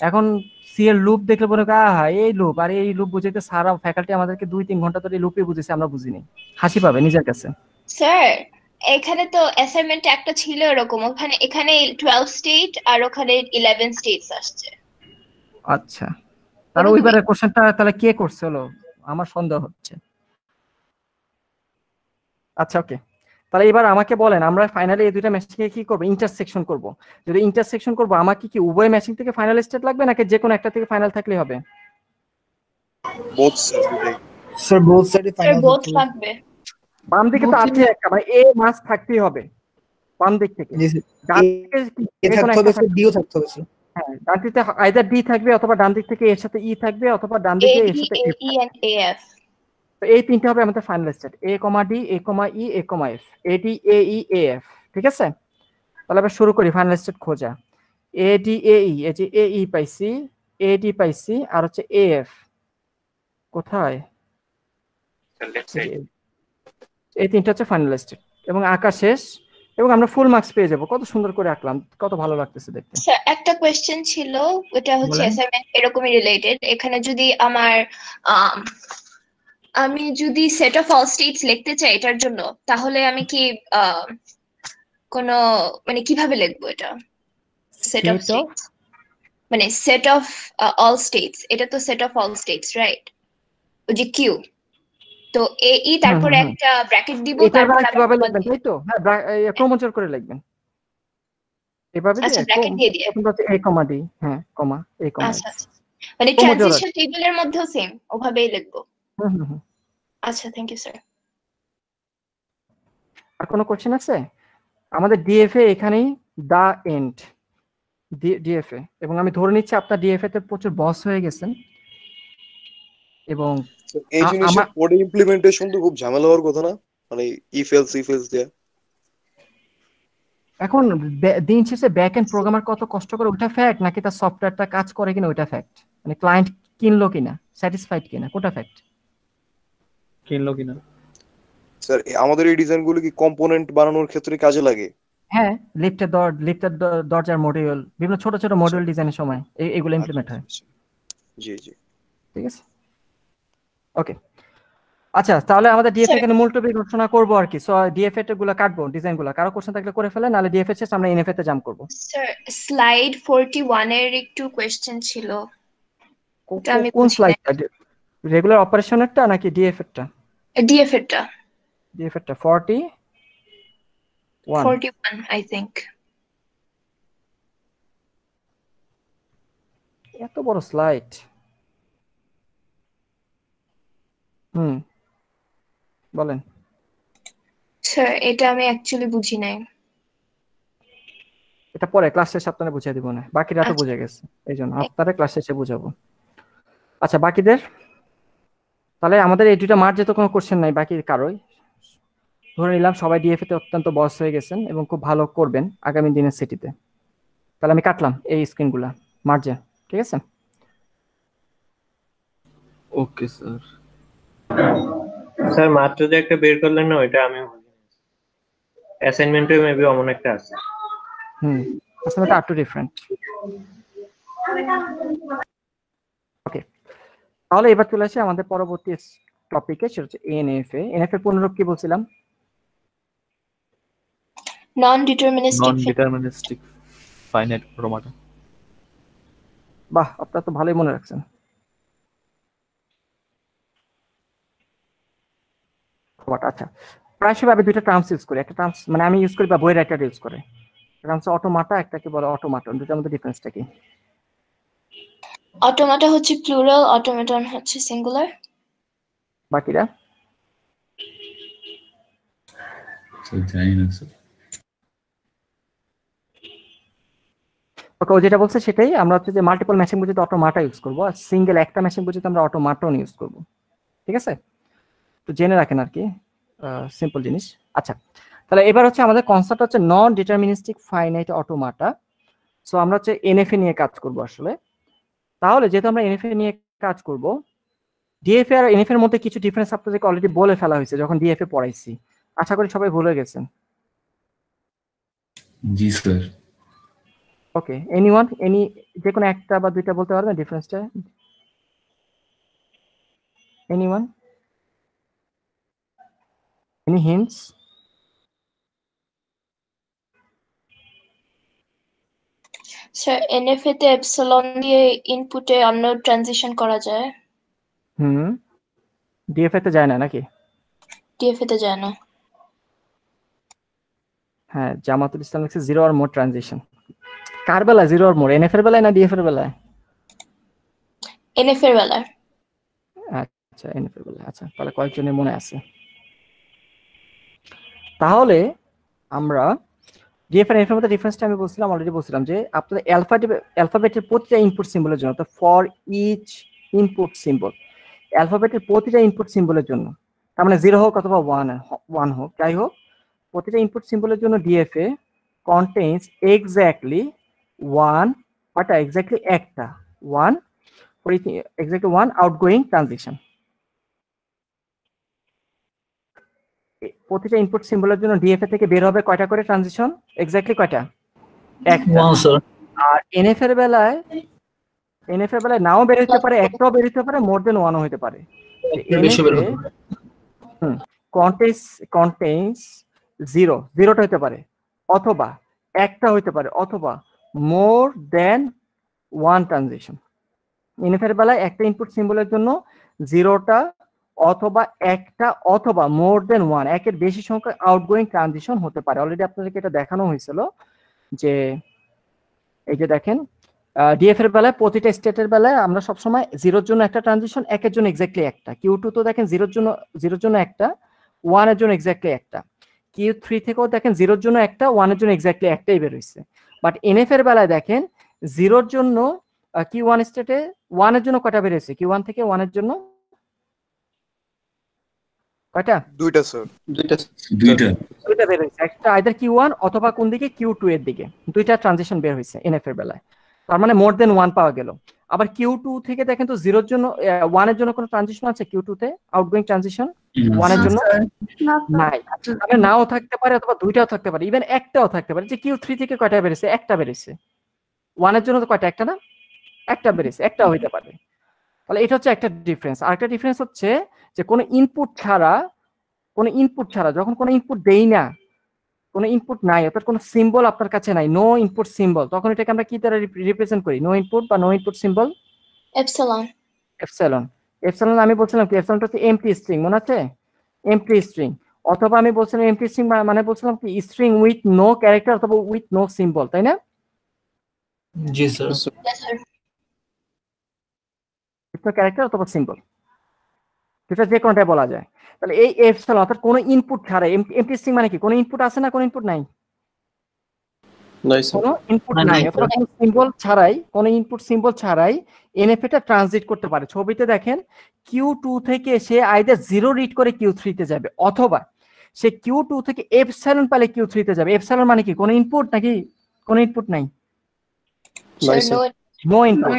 এখন সি এর লুপ দেখলে মনে হয় আহা এই লুপ, আর এই লুপ বুঝাইতে সারা ফ্যাকাল্টি আমাদেরকে 2-3 ঘন্টা ধরে লুপে বুঝেছে, আমরা বুঝিনি। হাসি পাবে নিজের কাছে। স্যার এখানে তো অ্যাসাইনমেন্ট একটা ছিল এরকম, ওখানে এখানে 12 স্টেট আর ওখানে 11 স্টেটস আসছে। আচ্ছা তাহলে ওইবারের কোশ্চেনটা তাহলে কে করছে হলো, আমার সন্দেহ হচ্ছে। আচ্ছা ওকে, তাহলে এবার আমাকে বলেন, আমরা ফাইনালি এই দুইটা ম্যাচিং এ কি করব? ইন্টারসেকশন করব। যদি ইন্টারসেকশন করব, আমাকে কি উভয় ম্যাচিং থেকে ফাইনাল স্টেট লাগবে, নাকি যে কোনো একটা থেকে ফাইনাল থাকলেই হবে? বোথ স্যার, দুটাই। স্যার বোথ সাইডে স্যার ফাইনাল বোথ লাগবে। বাম দিকে তো আছে একটা, মানে এ মাস থাকতেই হবে বাম দিক থেকে। ডান দিকে এ থাকতে হবে স্যার, ডিও থাকতে হবে স্যার। হ্যাঁ ডান দিকে আইদার ডি থাকবে, অথবা ডান দিক থেকে এর সাথে ই থাকবে, অথবা ডান এ দিকে এর ডি সাথে A F. E and A F. তো এই তিনটে হবে আমাদের final state, A comma D, A comma E, A comma F, A D A E A F. ঠিক আছে, তাহলে আমরা শুরু করি ফাইনাল স্টেট খোঁজা। এ ডি এ ই, এই যে এ ই পাইছি, এ ডি পাইছি, আর হচ্ছে এ এফ কোথায়? এই তিনটা হচ্ছে ফাইনাল স্টেট, এবং আঁকা শেষ। এবং আমরা ফুল মার্কস পেয়ে যাব। কত সুন্দর করে আঁকলাম, কত ভালো লাগতেছে দেখতে। স্যার একটা কোয়েশ্চেন ছিল, ওটা হচ্ছে বলেন। অ্যাসাইনমেন্ট এরকমই রিলেটেড। এখানে যদি আমার আমি যদি সেট অফ অল স্টেটস লিখতে চাই এটার জন্য, তাহলে আমি কি কোনো মানে কিভাবে লিখবো এটা? সেট অফ স্টেটস মানে সেট অফ অল স্টেটস, এটা তো set of all states right? ওই যে কিউ, তো এই তারপরে একটা ব্র্যাকেট দিব, এটার তারপর বেলা আবার কিভাবে কমা লিখবেন দিব। তাই তো? হ্যাঁ, ক্রমজোর করে লিখবেন এভাবে আচ্ছা, দিয়ে, ব্র্যাকেট দিয়ে দিয়ে। প্রথমটা হচ্ছে a কমা d, হ্যাঁ কমা a কমা আচ্ছা x, আচ্ছা, মানে ক্রমজোর ট্রানজিশন টেবিলের মধ্যেও সেম ওভাবেই লিখবো। হুম। আচ্ছা, থ্যাংক ইউ স্যার। আর কোনো কোশ্চেন আছে? আমাদের ডিএফএ এখানেই দা এন্ড, ডিএফএ, এবং আমি ধরে নিচ্ছি আপনার ডিএফএ তে প্রচুর বস হয়ে গেছেন, এবং এই জিনিসের কোড ইমপ্লিমেন্টেশন তো খুব ঝামেলা হওয়ার কথা না, মানে ইফ এলস দেয়া। এখন দিন শেষে ব্যাক এন্ড প্রোগ্রামার কত কষ্ট করে ওটা ফ্যাক্ট, নাকি তার সফটওয়্যারটা কাজ করে কিনা ওটা ফ্যাক্ট, মানে ক্লায়েন্ট কিনলো কিনা, স্যাটিসফাইড কিনা, কোটা ফ্যাক্ট? কিনলো কিনা। স্যার আমাদের এই ডিজাইনগুলো কি কম্পোনেন্ট বানানোর ক্ষেত্রে কাজে লাগে? হ্যাঁ, লিফটের দরজার মডিউল, বিভিন্ন ছোট ছোট মডিউল ডিজাইনের সময় এগুলো ইমপ্লিমেন্ট হয়। জি জি, ঠিক আছে, ওকে। আচ্ছা, তাহলে আমাদের ডিএফএ এখানে মুলতবি ঘোষণা করব আর কি। সো ডিএফএ গুলো কাটবো, ডিজাইনগুলো। কারো কোশ্চেন থাকলে করে ফেলেন, নালে ডিএফএ শেষ আমরা এনএফএ তে জাম্প করব। স্যার স্লাইড 41 এর একটু কোশ্চেন ছিল, ওটা আমি কোন বুঝি নাই। স্লাইডটা? রেগুলার অপারেশনেরটা নাকি ডিএফএ-টা? ডিএফএ-টা 41 আই থিংক। এত বড় স্লাইড। বলেন। স্যার এটা আমি অ্যাকচুয়ালি বুঝি নাই। এটা পরে ক্লাস শেষে আপনারা বুঝিয়ে দিব না, বাকিরা তো বুঝে গেছে, এইজন্য আপনারা ক্লাস শেষে বুঝাবো। আচ্ছা, বাকিদের তাহলে আমাদের এই দুইটা মার্জে তো কোনো কোশ্চেন নাই বাকি কারোই। ধরে নিলাম সবাই ডিএফএ তে অত্যন্ত বস হয়ে গেছেন এবং খুব ভালো করবেন আগামী দিনের সিটিতে। তাহলে আমি কাটলাম এই স্ক্রিনগুলা মার্জে, ঠিক আছে? Okay sir. স্যার মাত্র যে একটা বের করলেন না, ওইটা আমি অ্যাসাইনমেন্টে মেবি অমন একটা আছে। আসলে এটা একটু ডিফারেন্ট। ওকে, তাহলে এবার চলে আসি আমাদের পরবর্তী টপিকে, সেটা হচ্ছে এনএফএ। এনএফএ পুনরূপ কি বলছিলাম? নন ডিটারমিনিস্টিক ফাইনাইট অটোমাটা। বাহ, আপনারা তো ভালোই মনে রাখছেন। আচ্ছা, প্রায়শই দুইটা টার্মস ইউজ করি। একটা টার্মস মানে আমি ইউজ করি বা বই রাইটার ইউজ করে, একটা হচ্ছে অটোমাটা, একটাকে বলে অটোমাটন। দুটার মধ্যে ডিফারেন্সটা কি? অটোমাটা হচ্ছে প্লুরাল, অটোমেটন হচ্ছে সিঙ্গুলার। বাকিরা জানি না স্যার। ওকে, ও যেটা বলছে সেটাই। আমরা হচ্ছে যে মাল্টিপল মেশিন বুঝতে অটোমাটা ইউজ করবো, আর সিঙ্গেল একটা মেশিন বুঝতে আমরা অটোমাটন ইউজ করবো। ঠিক আছে, তো জেনে রাখেন আর কি, সিম্পল জিনিস। আচ্ছা, তাহলে এবার হচ্ছে আমাদের কনসেপ্ট হচ্ছে নন ডিটারমিনিস্টিক ফাইনাইট অটোমাটা। সো আমরা হচ্ছে এনএফএ নিয়ে কাজ করব আসলে। তাহলে যেহেতু আমরা এনএফএ নিয়ে কাজ করব, ডিএফএ আর এনএফএ এর মধ্যে কিছু ডিফারেন্স আপনাদেরকে অলরেডি বলে ফেলা হয়েছে যখন ডিএফএ পড়াইছি। আশা করি সবাই ভুলে গেছেন। জি স্যার। ওকে, এনিওয়ান যে কোনো একটা বা দুইটা বলতে পারবেন ডিফারেন্সটা? Anyone, any hints? Sir NFA তে এপসিলন দিয়ে ইনপুটে অন্য ট্রানজিশন করা যায়। ডিএফএ তে যায় না নাকি? ডিএফএ তে যায় না। হ্যাঁ, জামাতুল ইসলাম লিখছে জিরো আর মোর ট্রানজিশন। কার বেলায় জিরো আর মোর, এনএফ এর বেলায় না ডিএফ এর বেলায়? এনএফ এর বেলায়। আচ্ছা, এনএফ এর বেলায়। আচ্ছা, তাহলে কয়েকজনের মনে আছে। তাহলে আমরা ডিএফ আর এনএফ এর মধ্যে ডিফারেন্সটা আমি বলছিলাম, অলরেডি বলছিলাম যে আপনাদের অ্যালফাবেটের প্রতিটা ইনপুট সিম্বলের জন্য, তো ফর ইচ ইনপুট সিম্বল, অ্যালফাবেটের প্রতিটা ইনপুট সিম্বলের জন্য, তার মানে 0 হোক অথবা 1 হোক, যাই হোক, প্রতিটা ইনপুট সিম্বলের জন্য DFA contains exactly one outgoing transition. প্রতিটা ইনপুট সিম্বলের জন্য ডিএফএ থেকে বের হবে কয়টা করে ট্রানজিশন? এক্স্যাক্টলি কয়টা? একটা। আর এনএফ এর বেলায় নাও বের হতে পারে, একটাও বের হতে পারে, মোর দেন ওয়ানও হতে পারে। কন্টেইনস জিরোটা হতে পারে, অথবা একটা হতে পারে, অথবা মোর দেন ওয়ান ট্রানজিশন। এনএফ এর বেলায় একটা ইনপুট সিম্বলের জন্য জিরোটা অথবা একটা অথবা মোর দেন ওয়ান, একের বেশি সংখ্যক আউটগোয়িং ট্রানজিশন হতে পারে। অলরেডি আপনাদেরকে এটা দেখানো হয়েছিল যে এই যে দেখেন ডিএফ এর বেলায় প্রতিটা স্টেটের বেলায় আমরা সবসময় জিরোর জন্য একটা ট্রানজিশন, একের জন্য এক্স্যাক্টলি একটা। কিউ2 তো দেখেন জিরোর জন্য একটা, ওয়ানের জন্য এক্স্যাক্টলি একটা। কিউ3 থেকেও দেখেন জিরোর জন্য একটা, ওয়ানের জন্য এক্স্যাক্টলি একটাই বের হয়েছে। বাট এনএফ এর বেলায় দেখেন জিরোর জন্য কিউ1 স্টেটে ওয়ানের জন্য কয়টা বের হয়েছে? কিউ1 থেকে ওয়ানের জন্য কয়টা? দুইটা স্যার। দুইটা বের হয়েছে, একটা আইদার কিউ1 অথবা কোন দিকে কিউ2 এর দিকে, দুইটা ট্রানজিশন বের হয়েছে এনএফ এর বেলায়। তার মানে মোর দেন ওয়ান পাওয়া গেল। আবার কিউ2 থেকে দেখেন তো জিরোর জন্য ওয়ানের জন্য কোনো ট্রানজিশন আছে কিউ2 তে? আউটগোয়িং ট্রানজিশন ওয়ানের জন্য নাই। তবে নাও থাকতে পারে অথবা দুইটাও থাকতে পারে, ইভেন একটাও থাকতে পারে। যে কিউ3 থেকে কয়টা বেরিয়েছে? একটা বেরিয়েছে। ওয়ানের জন্য তো কয়টা? একটা না, একটা বেরিয়েছে, একটাও হইতে পারে। তাহলে এটা হচ্ছে একটা ডিফারেন্স। আর একটা ডিফারেন্স হচ্ছে যে কোনো ইনপুট ছাড়া যখন কোনো ইনপুট দেই না, কোনো ইনপুট নাই, অর্থাৎ কোনো সিম্বল আপনার কাছে নাই, নো ইনপুট সিম্বল, তখন এটাকে আমরা কি দ্বারা রিপ্রেজেন্ট করি? নো ইনপুট বা নো ইনপুট সিম্বল এপসিলন। আমি বলছিলাম কি এপসিলনটা হচ্ছে এমটি স্ট্রিং, মনে আছে? এমটি স্ট্রিং, অথবা আমি বলছিলাম এমটি স্ট্রিং মানে বলছিলাম কি স্ট্রিং উইথ নো ক্যারেক্টার অথবা উইথ নো সিম্বল, তাই না? জি স্যার। ক্যারেক্টার অথবা সিম্বল, সেটা যে কোনোটাই বলা যায়। তাহলে এই এপসিলন অর্থাৎ কোনো ইনপুট ছাড়াই, এমটি স্ট্রিং মানে কি কোনো ইনপুট আছে না কোনো ইনপুট নাই? কোনো ইনপুট নাই, অথবা কোনো ইনপুট সিম্বল ছাড়াই এনএফএটা ট্রানজিট করতে পারে। ছবিতে দেখেন কিউ2 থেকে সে আইদার জিরো রিড করে কিউ3 তে যাবে, অথবা সে কিউ2 থেকে এপসিলন পেলে কিউ3 তে যাবে। এপসিলন মানে কি কোনো ইনপুট নাকি কোনো ইনপুট নাই? No input.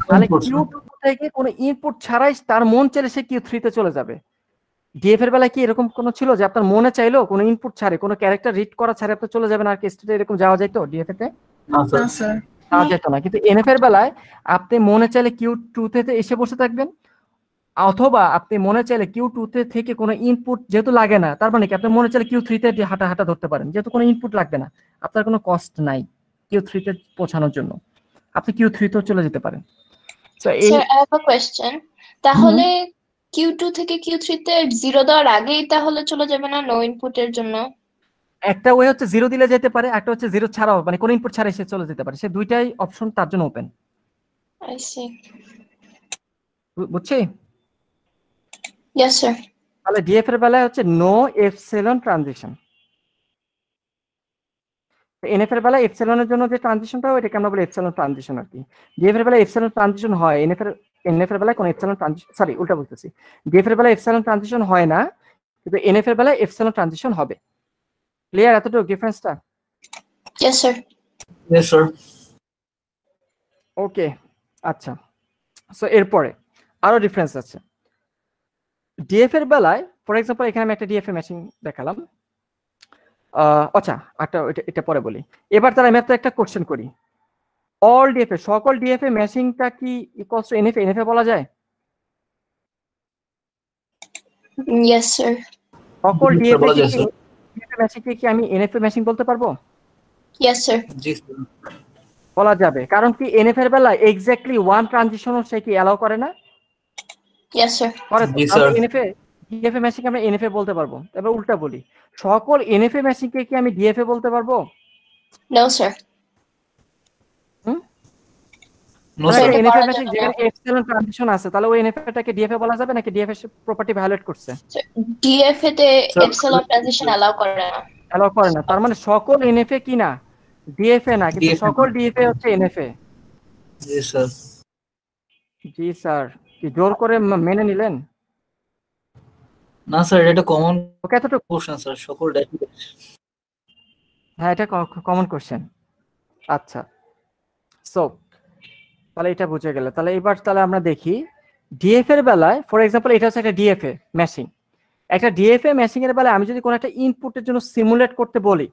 তাহলে কিউ2 থেকে কোনো ইনপুট ছাড়াই তার মন চাইলে সে কিউ3 তে চলে যাবে। ডিএফ এর বেলায় কি এরকম কোনো ছিল যে আপনার মনে চাইলো কোনো ইনপুট ছাড়ে, কোনো ক্যারেক্টার রিড করা ছাড়া আপনি চলে যাবেন আর কি স্টেটে, এরকম যাওয়া যাইতো ডিএফ তে? যাওয়া যেত না। কিন্তু এনএফ এর বেলায় আপনি মনে চাইলে কিউ2 তে এসে বসে থাকবেন, অথবা আপনি মনে চাইলে কিউ2 থেকে কোনো ইনপুট যেহেতু লাগে না, তার মানে কি আপনি মনে চাইলে কিউ3 তে হাঁটা ধরতে পারেন, যেহেতু কোনো ইনপুট লাগবে না, আপনার কোনো কস্ট নাই কিউ3 তে পৌঁছানোর জন্য, আপনি কিউ3 তেও চলে যেতে পারেন। Sir I have a question, তাহলে কিউ2 থেকে কিউ3 তে জিরো দেওয়ার আগেই তাহলে চলে যাবে না নো ইনপুটের জন্য? একটা ওয়ে হচ্ছে জিরো দিলে যেতে পারে, একটা হচ্ছে জিরো ছাড়াও, মানে কোনো ইনপুট ছাড়াই সে চলে যেতে পারে। সে দুইটাই অপশন তার জন্য ওপেন। I see. বুঝছি? Yes sir. তাহলে ডিএফ এর বেলায় হচ্ছে নো এপসিলন ট্রানজিশন। এনএফ এর বেলায় এপসিলনের জন্য যে ট্রানজিশনটা হয় এটাকে আমরা বলি এপসিলন ট্রানজিশন আর কি। ডিএফ এর বেলায় এপসিলন ট্রানজিশন হয়, এনএফ এর বেলায় কোনো এপসিলন ট্রানজিশন, সরি উল্টা বলতেছি, ডিএফ এর বেলায় এপসিলন ট্রানজিশন হয় না, কিন্তু এনএফ এর বেলায় এপসিলন ট্রানজিশন হবে। ক্লিয়ার এতটুকু ডিফারেন্সটা? Yes sir. Yes sir. Okay, আচ্ছা। সো এরপরে আরো ডিফারেন্স আছে ডিএফ এর বেলায়। ফর এক্সাম্পল এখানে আমি একটা ডিএফএ মেশিন দেখালাম। আচ্ছা এটা পরে বলি। এবার তাহলে আমি একটা কোশ্চেন করি, অল ডিএফএ, সকল ডিএফএ মেশিনটা কি ইকুয়ালস টু এনএফএ? এনএফএ বলা যায়? Yes sir. সকল ডিএফএ মেশিনকে কি আমি এনএফএ মেশিন বলতে পারবো? Yes sir. জি স্যার। বলা যাবে, কারণ কি এনএফ এর বেলায় এক্স্যাক্টলি ওয়ান ট্রানজিশনও সে কি অ্যালাউ করে না? Yes sir. জি স্যার। এনএফএ ডিএফএ মেশিনকে আমরা এনএফএ বলতে পারবো। এবার উল্টা বলি, সকল এনএফএ মেশিনকে কি আমি ডিএফএ বলতে পারবো? No sir. No sir. NFA machine যেখানে এপসিলন ট্রানজিশন আছে, তাহলে ওই এনএফএটাকে ডিএফএ বলা যাবে নাকি ডিএফএ প্রপার্টি ভায়োলেট করছে? ডিএফএ তে এপসিলন ট্রানজিশন অ্যালাউ করে না। অ্যালাউ করে না, তার মানে সকল এনএফএ কি না ডিএফএ না, কিন্তু সকল ডিএফএ হচ্ছে এনএফএ। জি স্যার। জি স্যার। কি জোর করে মেনে নিলেন? না স্যার, এটা কমন ওকে, এতটুকু কোশ্চেন স্যার, সকল ডেটাবেস। হ্যাঁ এটা কমন কোশ্চেন। আচ্ছা, সো তাহলে এটা বুঝে গেল। তাহলে এবার তাহলে আমরা দেখি ডিএফ এর বেলায়, ফর এক্সাম্পল এটা হচ্ছে একটা ডিএফএ মেশিন। একটা ডিএফএ ম্যাচিং এর বেলায় আমি যদি কোনো একটা ইনপুটের জন্য সিমুলেট করতে বলি,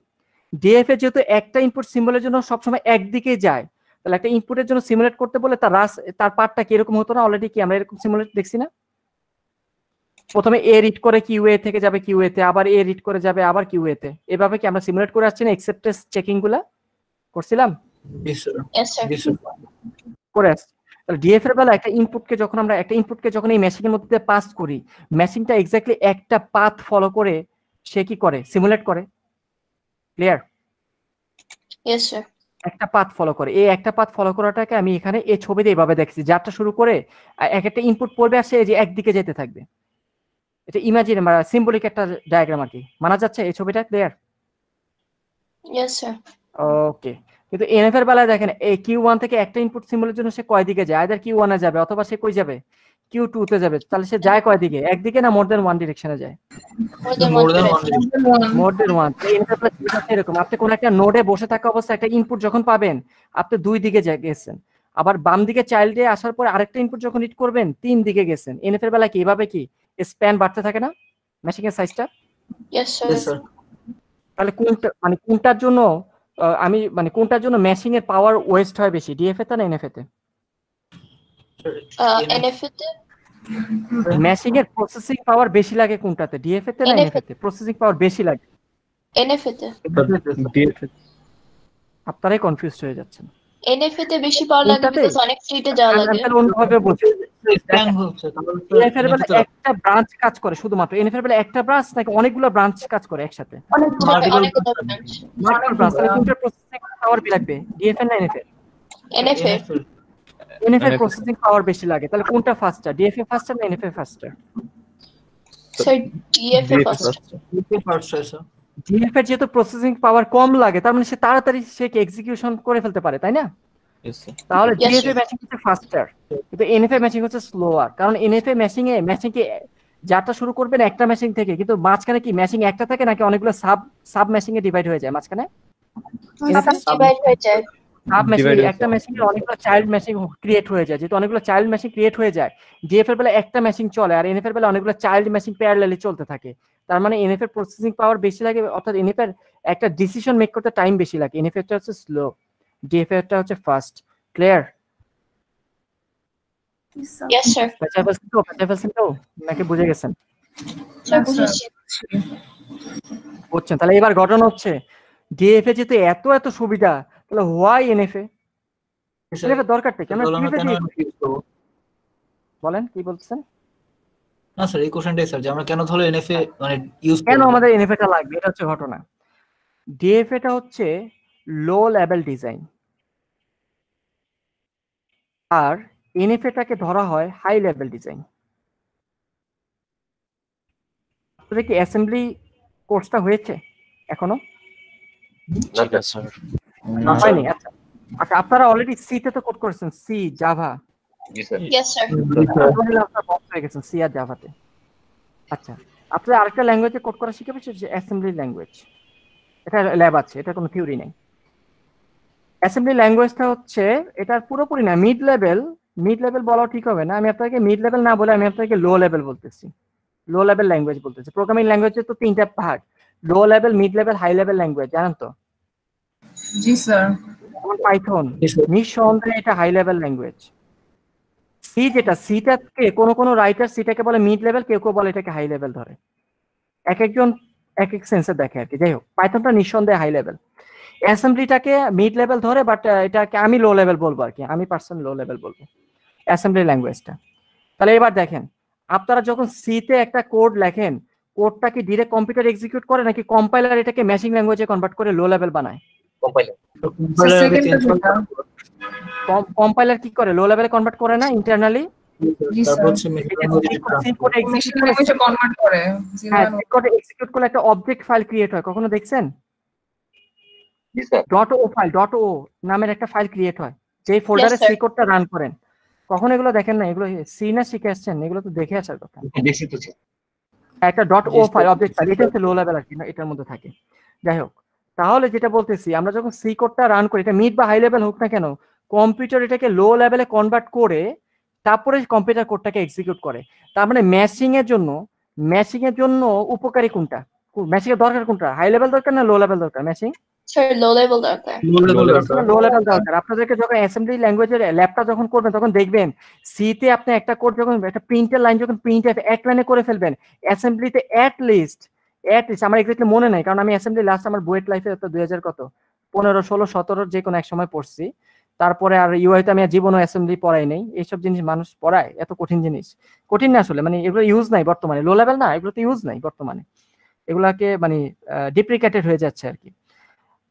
ডিএফএ যেহেতু একটা ইনপুট সিম্বলের জন্য সবসময় একদিকে যায়, তাহলে একটা ইনপুটের জন্য সিমুলেট করতে বলে তার পার্টটা কি এরকম হতো না? অলরেডি কি আমরা এরকম সিমুলেট দেখছি না? প্রথমে এ রিড করে কিউ এ থেকে যাবে কিউ এ তে, আবার এ রিড করে যাবে আবার কিউ এ তে, এভাবে কি আমরা সিমুলেট করে আসছি না? অ্যাকসেপ্টেন্স চেকিং গুলা করছিলাম করে আসছি। তাহলে ডিএফ এর বেলা একটা ইনপুটকে যখন এই মেশিনের মধ্যে পাস করি, মেশিনটা এক্স্যাক্টলি একটা পাথ ফলো করে সে কি করে? সিমুলেট করে। ক্লিয়ার? Yes sir. একটা পাথ ফলো করে, এই একটা পাথ ফলো করাটাকে আমি এখানে এই ছবিতে এইভাবে দেখছি, যারটা শুরু করে এক একটা ইনপুট পড়বে আর সে যে একদিকে যেতে থাকবে। এটা ইমাজিন সিম্বলিক একটা ডায়াগ্রাম আর কি, মানা যাচ্ছে এই ছবিটা? ক্লিয়ার? Yes sir. ওকে। কিন্তু এনএফ এর বেলায় দেখেন এই কিউ1 থেকে একটা ইনপুট সিম্বলের জন্য সে কয় দিকে যায়? আইদার কিউ1 এ যাবে অথবা সে কই যাবে? কিউ2 তে যাবে। তাহলে সে যায় কয় দিকে? একদিকে না মোর দেন ওয়ান ডিরেকশনে যায়? মোর দেন ওয়ান। এরকম আপনি কোন একটা নোডে বসে থাকা অবস্থায় একটা ইনপুট যখন পাবেন, আপনি দুই দিকে গেছেন। আবার বাম দিকে চাইল্ডে আসার পরে আরেকটা ইনপুট যখন হিট করবেন, তিন দিকে গেছেন। এনএফ এর বেলায় কি এভাবে কি স্প্যান বাড়তে থাকে না মেশিং এর সাইজটা? Yes sir. তাহলে কোনটার জন্য কোনটার জন্য মেশিং এর পাওয়ার ওয়েস্ট হয় বেশি, ডিএফএ তে না এনএফএ তে? এনএফএ তে। মেশিং এর প্রসেসিং পাওয়ার বেশি লাগে কোনটাতে, ডিএফএ তে না এনএফএ তে? প্রসেসিং পাওয়ার বেশি লাগে এনএফএ তে। আপনারাই কনফিউজড হয়ে যাচ্ছেন। এনএফএ তে বেশি পাওয়ার লাগে বিকজ অনেক স্ট্রিটে যাওয়া লাগে। আমি অন্যভাবে বলছি, এনএফএ এর বেলা একটা ব্রাঞ্চ কাজ করে শুধুমাত্র, এনএফএ এর বেলা একটা ব্রাঞ্চ নাকি অনেকগুলো ব্রাঞ্চ কাজ করে একসাথে? অনেকগুলো ব্রাঞ্চ। তাহলে কোনটার প্রসেসিং পাওয়ার লাগবে, ডিএফএ না এনএফএ? এনএফএ। এনএফএ প্রসেসিং পাওয়ার বেশি লাগে। তাহলে কোনটা ফাস্টার, ডিএফএ ফাস্টার না এনএফএ ফাস্টার? Sir DFA ফাস্টার। ডিএফএ যেহেতু প্রসেসিং পাওয়ার কম লাগে, তার মানে সে তাড়াতাড়ি সে এক্সিকিউশন করে ফেলতে পারে, তাই না? তাহলে ডিএফএ ম্যাচিং হচ্ছে ফাস্টার, কিন্তু এনএফএ ম্যাচিং হচ্ছে স্লোয়ার। কারণ এনএফএ ম্যাচিং কে যাটা শুরু করবেন একটা ম্যাচিং থেকে, কিন্তু মাঝখানে কি ম্যাচিং একটা থাকে নাকি অনেকগুলো সাব ম্যাচিং এ ডিভাইড হয়ে যায় মাঝখানে? ডিভাইড হয়ে যায়। সাব ম্যাচিং একটা ম্যাচিং এর অনেকগুলো চাইল্ড ম্যাচিং ক্রিয়েট হয়ে যায়। যেহেতু অনেকগুলো চাইল্ড ম্যাচিং ক্রিয়েট হয়ে যায়, ডিএফ এর বেলা একটা ম্যাচিং চলে আর এনএফ এর বেলা অনেকগুলো চাইল্ড ম্যাচিং প্যারালালি চলতে থাকে। তার মানে এনএফ এর প্রসেসিং পাওয়ার বেশি লাগে, অর্থাৎ এনএফ এর একটা ডিসিশন মেক করতে টাইম বেশি লাগে। এনএফ এরটা হচ্ছে স্লো, ডিএফ এরটা হচ্ছে ফাস্ট। ক্লিয়ার? Yes sir. বুঝতে তো নাকি বুঝে গেছেন? স্যার বুঝেছি। বুঝছেন? তাহলে এবার ঘটনা হচ্ছে ডিএফএ যেহেতু এত সুবিধা, তাহলে হোয়াই এনএফএ? এনএফএ দরকারটা কি? আমরা বলেন কি বলছেন? না স্যার, এই কোশ্চেনটাই স্যার যে আমরা কেন তাহলে এনএফএ মানে ইউজ কেন আমাদের এনএফএটা লাগবে, এটা হচ্ছে ঘটনা। ডিএফএটা হচ্ছে লো লেভেল ডিজাইন, আর এনএফএটাকে ধরা হয় হাই লেভেল ডিজাইন। আপনাদের কি অ্যাসেম্বলি কোর্সটা হয়েছে এখনো? হয়নি? আচ্ছা আচ্ছা, আপনারা অলরেডি সি তে তো কোড করেছেন, সি, জাভা। Yes sir. হয়ে গেছেন সি আর জাভাতে। আচ্ছা, আপনারা আরেকটা ল্যাঙ্গুয়েজে কোড করা শিখে পেয়েছেন, যে অ্যাসেম্বলি ল্যাঙ্গুয়েজ। এটা ল্যাব আছে, এটা কোনো থিওরি নেই। অ্যাসেম্বলি ল্যাঙ্গুয়েজটা হচ্ছে এটার পুরোপুরি না, মিড লেভেল বলা ঠিক হবে না। আমি আপনাকে মিড লেভেল না বলে আমি আপনাকে লো লেভেল বলতেছি, লো লেভেল ল্যাঙ্গুয়েজ বলতেছি। প্রোগ্রামিং ল্যাঙ্গুয়েজের তো তিনটা ভাগ, low level, mid level, high level language, জানেন তো? জি স্যার। পাইথন নিঃসন্দেহে এটা হাই লেভেল ল্যাঙ্গুয়েজ। সি যেটা, সিটাকে কোনো রাইটার সিটাকে বলে মিড লেভেল, কেউ বলে এটাকে হাই লেভেল ধরে, এক একজন এক এক সেন্সে দেখে আর কি। যাই হোক, পাইথনটা নিঃসন্দেহে হাই লেভেল, অ্যাসেম্বলিটাকে মিড লেভেল ধরে, বাট এটাকে আমি লো লেভেল বলবো আর কি, আমি পার্সোনালি লো লেভেল বলবো অ্যাসেম্বলি ল্যাঙ্গুয়েজটা। তাহলে এবার দেখেন, আপনারা যখন সিতে একটা কোড লেখেন, কোডটা কি ডিরেক্ট কম্পিউটার এক্সিকিউট করে নাকি কম্পাইলার এটাকে মেশিন ল্যাঙ্গুয়েজে কনভার্ট করে লো লেভেল বানায়? কম্পাইলার কি করে, লো লেভেলে কনভার্ট করে না ইন্টারনালি? এক্সিকিউট করলে একটা অবজেক্ট ফাইল ক্রিয়েট হয়, কখনো দেখছেন? .o নামের একটা ফাইল ক্রিয়েট হয়, যেই ফোল্ডারে সি কোডটা রান করেন। কখন এগুলো দেখেন না? এগুলো সি না শিখে আসছেন, এগুলো তো দেখে আসার কথা। একটা .o ফাইল, অবজেক্ট ফাইল, এটা হচ্ছে লো লেভেল আর কি, এটার মধ্যে থাকে। যাই হোক, তাহলে যেটা বলতেছি, আমরা যখন সি কোডটা রান করি, এটা মিড বা হাই লেভেল হোক না কেন, কম্পিউটার এটাকে লো লেভেলে কনভার্ট করে তারপরে কম্পিউটার কোডটাকে এক্সিকিউট করে। তার মানে ম্যাচিং এর জন্য ম্যাচিং এর জন্য উপকারী কোনটা, ম্যাচিং এর দরকার কোনটা, হাই লেভেল দরকার না লো লেভেল দরকার ম্যাচিং? স্যার লো লেভেল দরকার। লো লেভেল দরকার। আপনাদেরকে যখন অ্যাসেম্বলি ল্যাঙ্গুয়েজের ল্যাবটা যখন করবেন তখন দেখবেন সি তে আপনি একটা কোড যখন একটা প্রিন্টের লাইন যখন প্রিন্ট এক লাইনে করে ফেলবেন, অ্যাসেম্বলিতে অ্যাট লিস্ট আমার এক্স্যাক্টলি মনে নাই, কারণ আমি অ্যাসেম্বলি লাস্ট আমার বুয়েট লাইফে তো 2000 কত 15, 16, 17 যে কোনো এক সময় পড়ছি। তারপরে আর ইউআইতে আমি আর জীবনও অ্যাসেম্বলি পড়াই নাই। এইসব জিনিস মানুষ পড়ায়, এত কঠিন জিনিস কঠিন না আসলে, মানে এগুলো ইউজ নাই বর্তমানে, লো লেভেল না, এগুলো তো ইউজ নাই বর্তমানে, এগুলাকে মানে ডিপ্রিকেটেড হয়ে যাচ্ছে আর কি।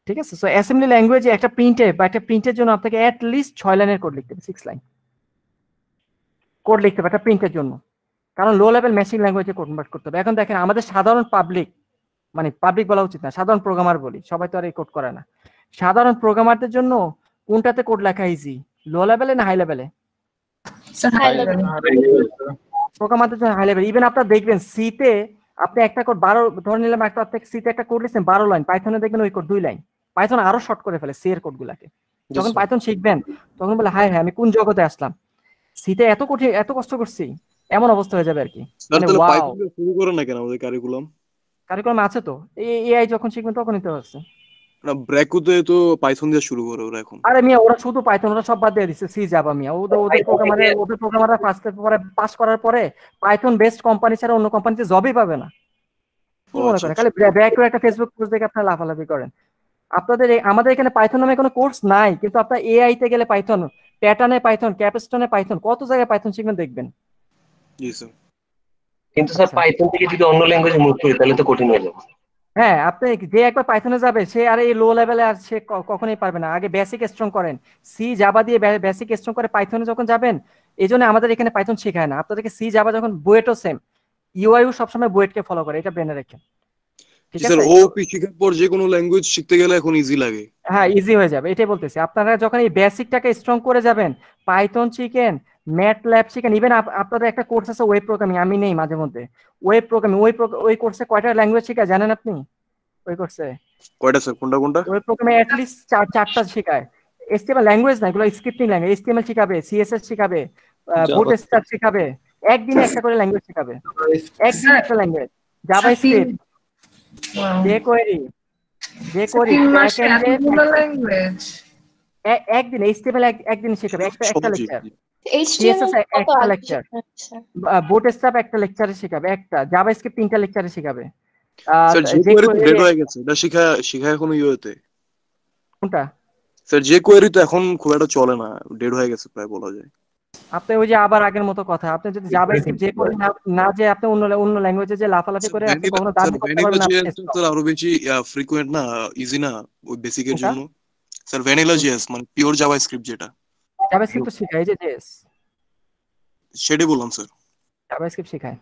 ঠিক আছে, সো অ্যাসেম্বলি ল্যাঙ্গুয়েজে একটা প্রিন্টে বা একটা প্রিন্টের জন্য আপনাকে অ্যাট লিস্ট 6 লাইনের কোড লিখতে হবে, 6 লাইন কোড লিখতে হবে একটা প্রিন্টের জন্য, কারণ লো লেভেল মেশিন ল্যাঙ্গুয়েজে কনভার্ট করতে হবে। এখন দেখেন আমাদের সাধারণ পাবলিক, মানে পাবলিক বলা উচিত না, সাধারণ প্রোগ্রামার বলি, সবাই তো আর এই কোড করে না। সাধারণ প্রোগ্রামারদের জন্য কোনটাতে কোড লেখা ইজি, লো লেভেলে না হাই লেভেলে? প্রোগ্রামারদের জন্য হাই লেভেল। ইভেন আপনারা দেখবেন সি তে আপনি একটা কোড 12 ধরে নিলাম, একটা আপনি সি তে একটা কোড লিখছেন 12 লাইন, পাইথনে দেখবেন ওই কোড 2 লাইন। পাইথন আরো শর্ট করে ফেলে সি এর কোডগুলোকে। যখন পাইথন শিখবেন তখন বলে হায় হ্যাঁ আমি কোন জগতে আসলাম, সি তে এত কঠিন এত কষ্ট করছি, এমন অবস্থা হয়ে যাবে আর কি। মানে ওয়াও, শুরু করে না কেন আমাদের কারিকুলাম আছে তো, এআই যখন শিখবেন তখনই তো আছে না, ব্র্যাকুতে তো পাইথন দিয়ে শুরু করে ওরা এখন। আরে মিয়া ওরা শুধু পাইথন, ওরা সব বাদ দিয়ে দিচ্ছে, সি জাভা মিয়া, ওদের প্রোগ্রামাররা ফার্স্ট পরে পাস করার পরে পাইথন বেসড কোম্পানি ছাড়া অন্য কোম্পানিতে জবই পাবে না। কি মনে করেন খালি ব্র্যাকুর একটা ফেসবুক পোস্ট দেখে আপনারা লাফালাফি করেন? আপনাদের আমাদের এখানে পাইথন নামে কোনো কোর্স নাই, কিন্তু আপনার এআই তে গেলে পাইথন, প্যাটার্নে পাইথন, ক্যাপস্টোনে পাইথন, কত জায়গায় পাইথন শিখবেন দেখবেন। জি স্যার। কিন্তু স্যার পাইথন থেকে যদি অন্য ল্যাঙ্গুয়েজে মুভ করি তাহলে তো কঠিন হয়ে যাবে। হ্যাঁ, আপনি যে একবার পাইথনে যাবে সে আর এই লো লেভেলে আর সে কখনোই পারবে না। আগে বেসিক স্ট্রং করেন, সি জাভা দিয়ে বেসিক স্ট্রং করে পাইথনে যখন যাবেন, এই জন্য আমাদের এখানে পাইথন শেখায় না আপনাদেরকে। সি জাভা যখন বুয়েটও সেম, ইউআইও সবসময় বুয়েটকে ফলো করে, এটা ব্রেনে রাখেন। ঠিক আছে, ওপি শেখার পর যে কোনো ল্যাঙ্গুয়েজ শিখতে গেলে এখন ইজি লাগে। হ্যাঁ ইজি হয়ে যাবে, এটাই বলতেছি। আপনারা যখন এই বেসিকটাকে স্ট্রং করে যাবেন, পাইথন শিখেন, ম্যাটল্যাব শিখেন, ইভেন আপনাদের একটা কোর্স আছে ওয়েব প্রোগ্রামিং, আমি নেই মাঝে মধ্যে ওয়েব প্রোগ্রামিং, ওই কোর্সে কয়টা ল্যাঙ্গুয়েজ শেখায় জানেন আপনি? ওই কোর্সে কয়টা স্যার? কোনটা? ওয়েব প্রোগ্রামে অ্যাট লিস্ট 4টা শেখায়। এসটিএমএল ল্যাঙ্গুয়েজ না, এগুলো স্ক্রিপ্টিং ল্যাঙ্গুয়েজ, এইচটিএমএল শিখাবে, সিএসএস শিখাবে, বুটস্ট্র্যাপ শিখাবে, একদিনে একটা করে ল্যাঙ্গুয়েজ শিখাবে, একদিনে একটা ল্যাঙ্গুয়েজ, জাভাস্ক্রিপ্ট, jQuery, একদিন এইচটিএমএল একদিন শিখাবে, একটা লেকচার, সিএসএস একটা লেকচার, বুটস্ট্র্যাপ একটা লেকচারে শিখাবে, একটা জাভাস্ক্রিপ্ট 3টা লেকচারে শিখাবে। স্যার jQuery তো ডেড হয়ে গেছে, এটা শিখা এখন ইউতে। কোনটা স্যার? jQuery তো এখন খুব একটা চলে না, ডেড হয়ে গেছে প্রায় বলা যায়। আপনি ওই যে আবার আগের মতো কথা, আপনি যদি জাভাস্ক্রিপ্ট jQuery না যে আপনি অন্য ল্যাঙ্গুয়েজে যে লাফালাফি করে আপনি কখনো দাবি করতে পারবেন না। স্যার আরো বেশি ফ্রিকোয়েন্ট না, ইজি না ওই বেসিকের জন্য। স্যার ভ্যানিলা জেএস মানে পিওর জাভাস্ক্রিপ্ট, যেটা জাভাস্ক্রিপ্ট শেখায়, এই যে জেএস সেটাই বললাম স্যার, জাভাস্ক্রিপ্ট শেখায়,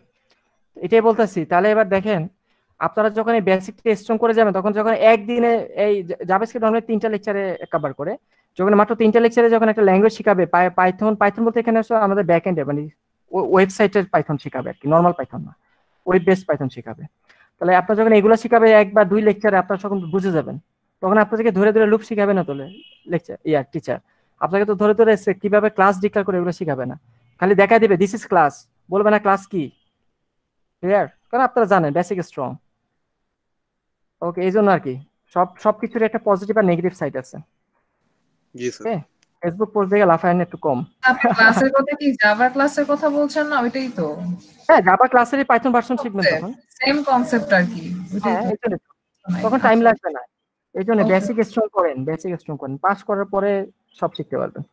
এটাই বলতেছি। তাহলে এবার দেখেন আপনারা যখন এই বেসিকটা স্ট্রং করে যাবেন, তখন যখন একদিনে এই জাভাস্ক্রিপ্ট নরমালি 3টা লেকচারে কভার করে, যখন মাত্র 3টা লেকচারে যখন একটা ল্যাঙ্গুয়েজ শিখাবে, পাইথন বলতে এখানে আমাদের ব্যাক এন্ডে মানে ওয়েবসাইটের পাইথন শিখাবে আর কি, নর্মাল পাইথন না, ওয়েব বেসড পাইথন শিখাবে। তাহলে আপনার যখন এগুলো শিখাবে 1 বা 2 লেকচারে আপনারা যখন বুঝে যাবেন, তখন আপনাদেরকে ধরে ধরে লুপ শিখাবে না তোলে লেকচার টিচার, আপনাকে তো ধরে ধরে কিভাবে ক্লাস ডিক্লেয়ার করে এগুলো শিখাবে না, খালি দেখা দিবে দিস ইজ ক্লাস, বলবে না ক্লাস কি, ক্লিয়ার? কারণ আপনারা জানেন বেসিক স্ট্রং। ওকে, এই জন্য আর কি সবকিছুর একটা পজিটিভ আর নেগেটিভ সাইড আছে। জি স্যার। ফেসবুক পোস্ট দেখে লাফায় একটু কম। আপনি ক্লাসের কথা কি জাভা ক্লাসের কথা বলছেন না? ওইটাই তো। হ্যাঁ, জাভা ক্লাসেরই পাইথন ভার্সন শিখবেন তখন, সেম কনসেপ্ট আর কি। হ্যাঁ তখন টাইম লাগবে না। এই জন্য বেসিক স্ট্রং করেন, পাস করার পরে সব শিখতে পারবেন।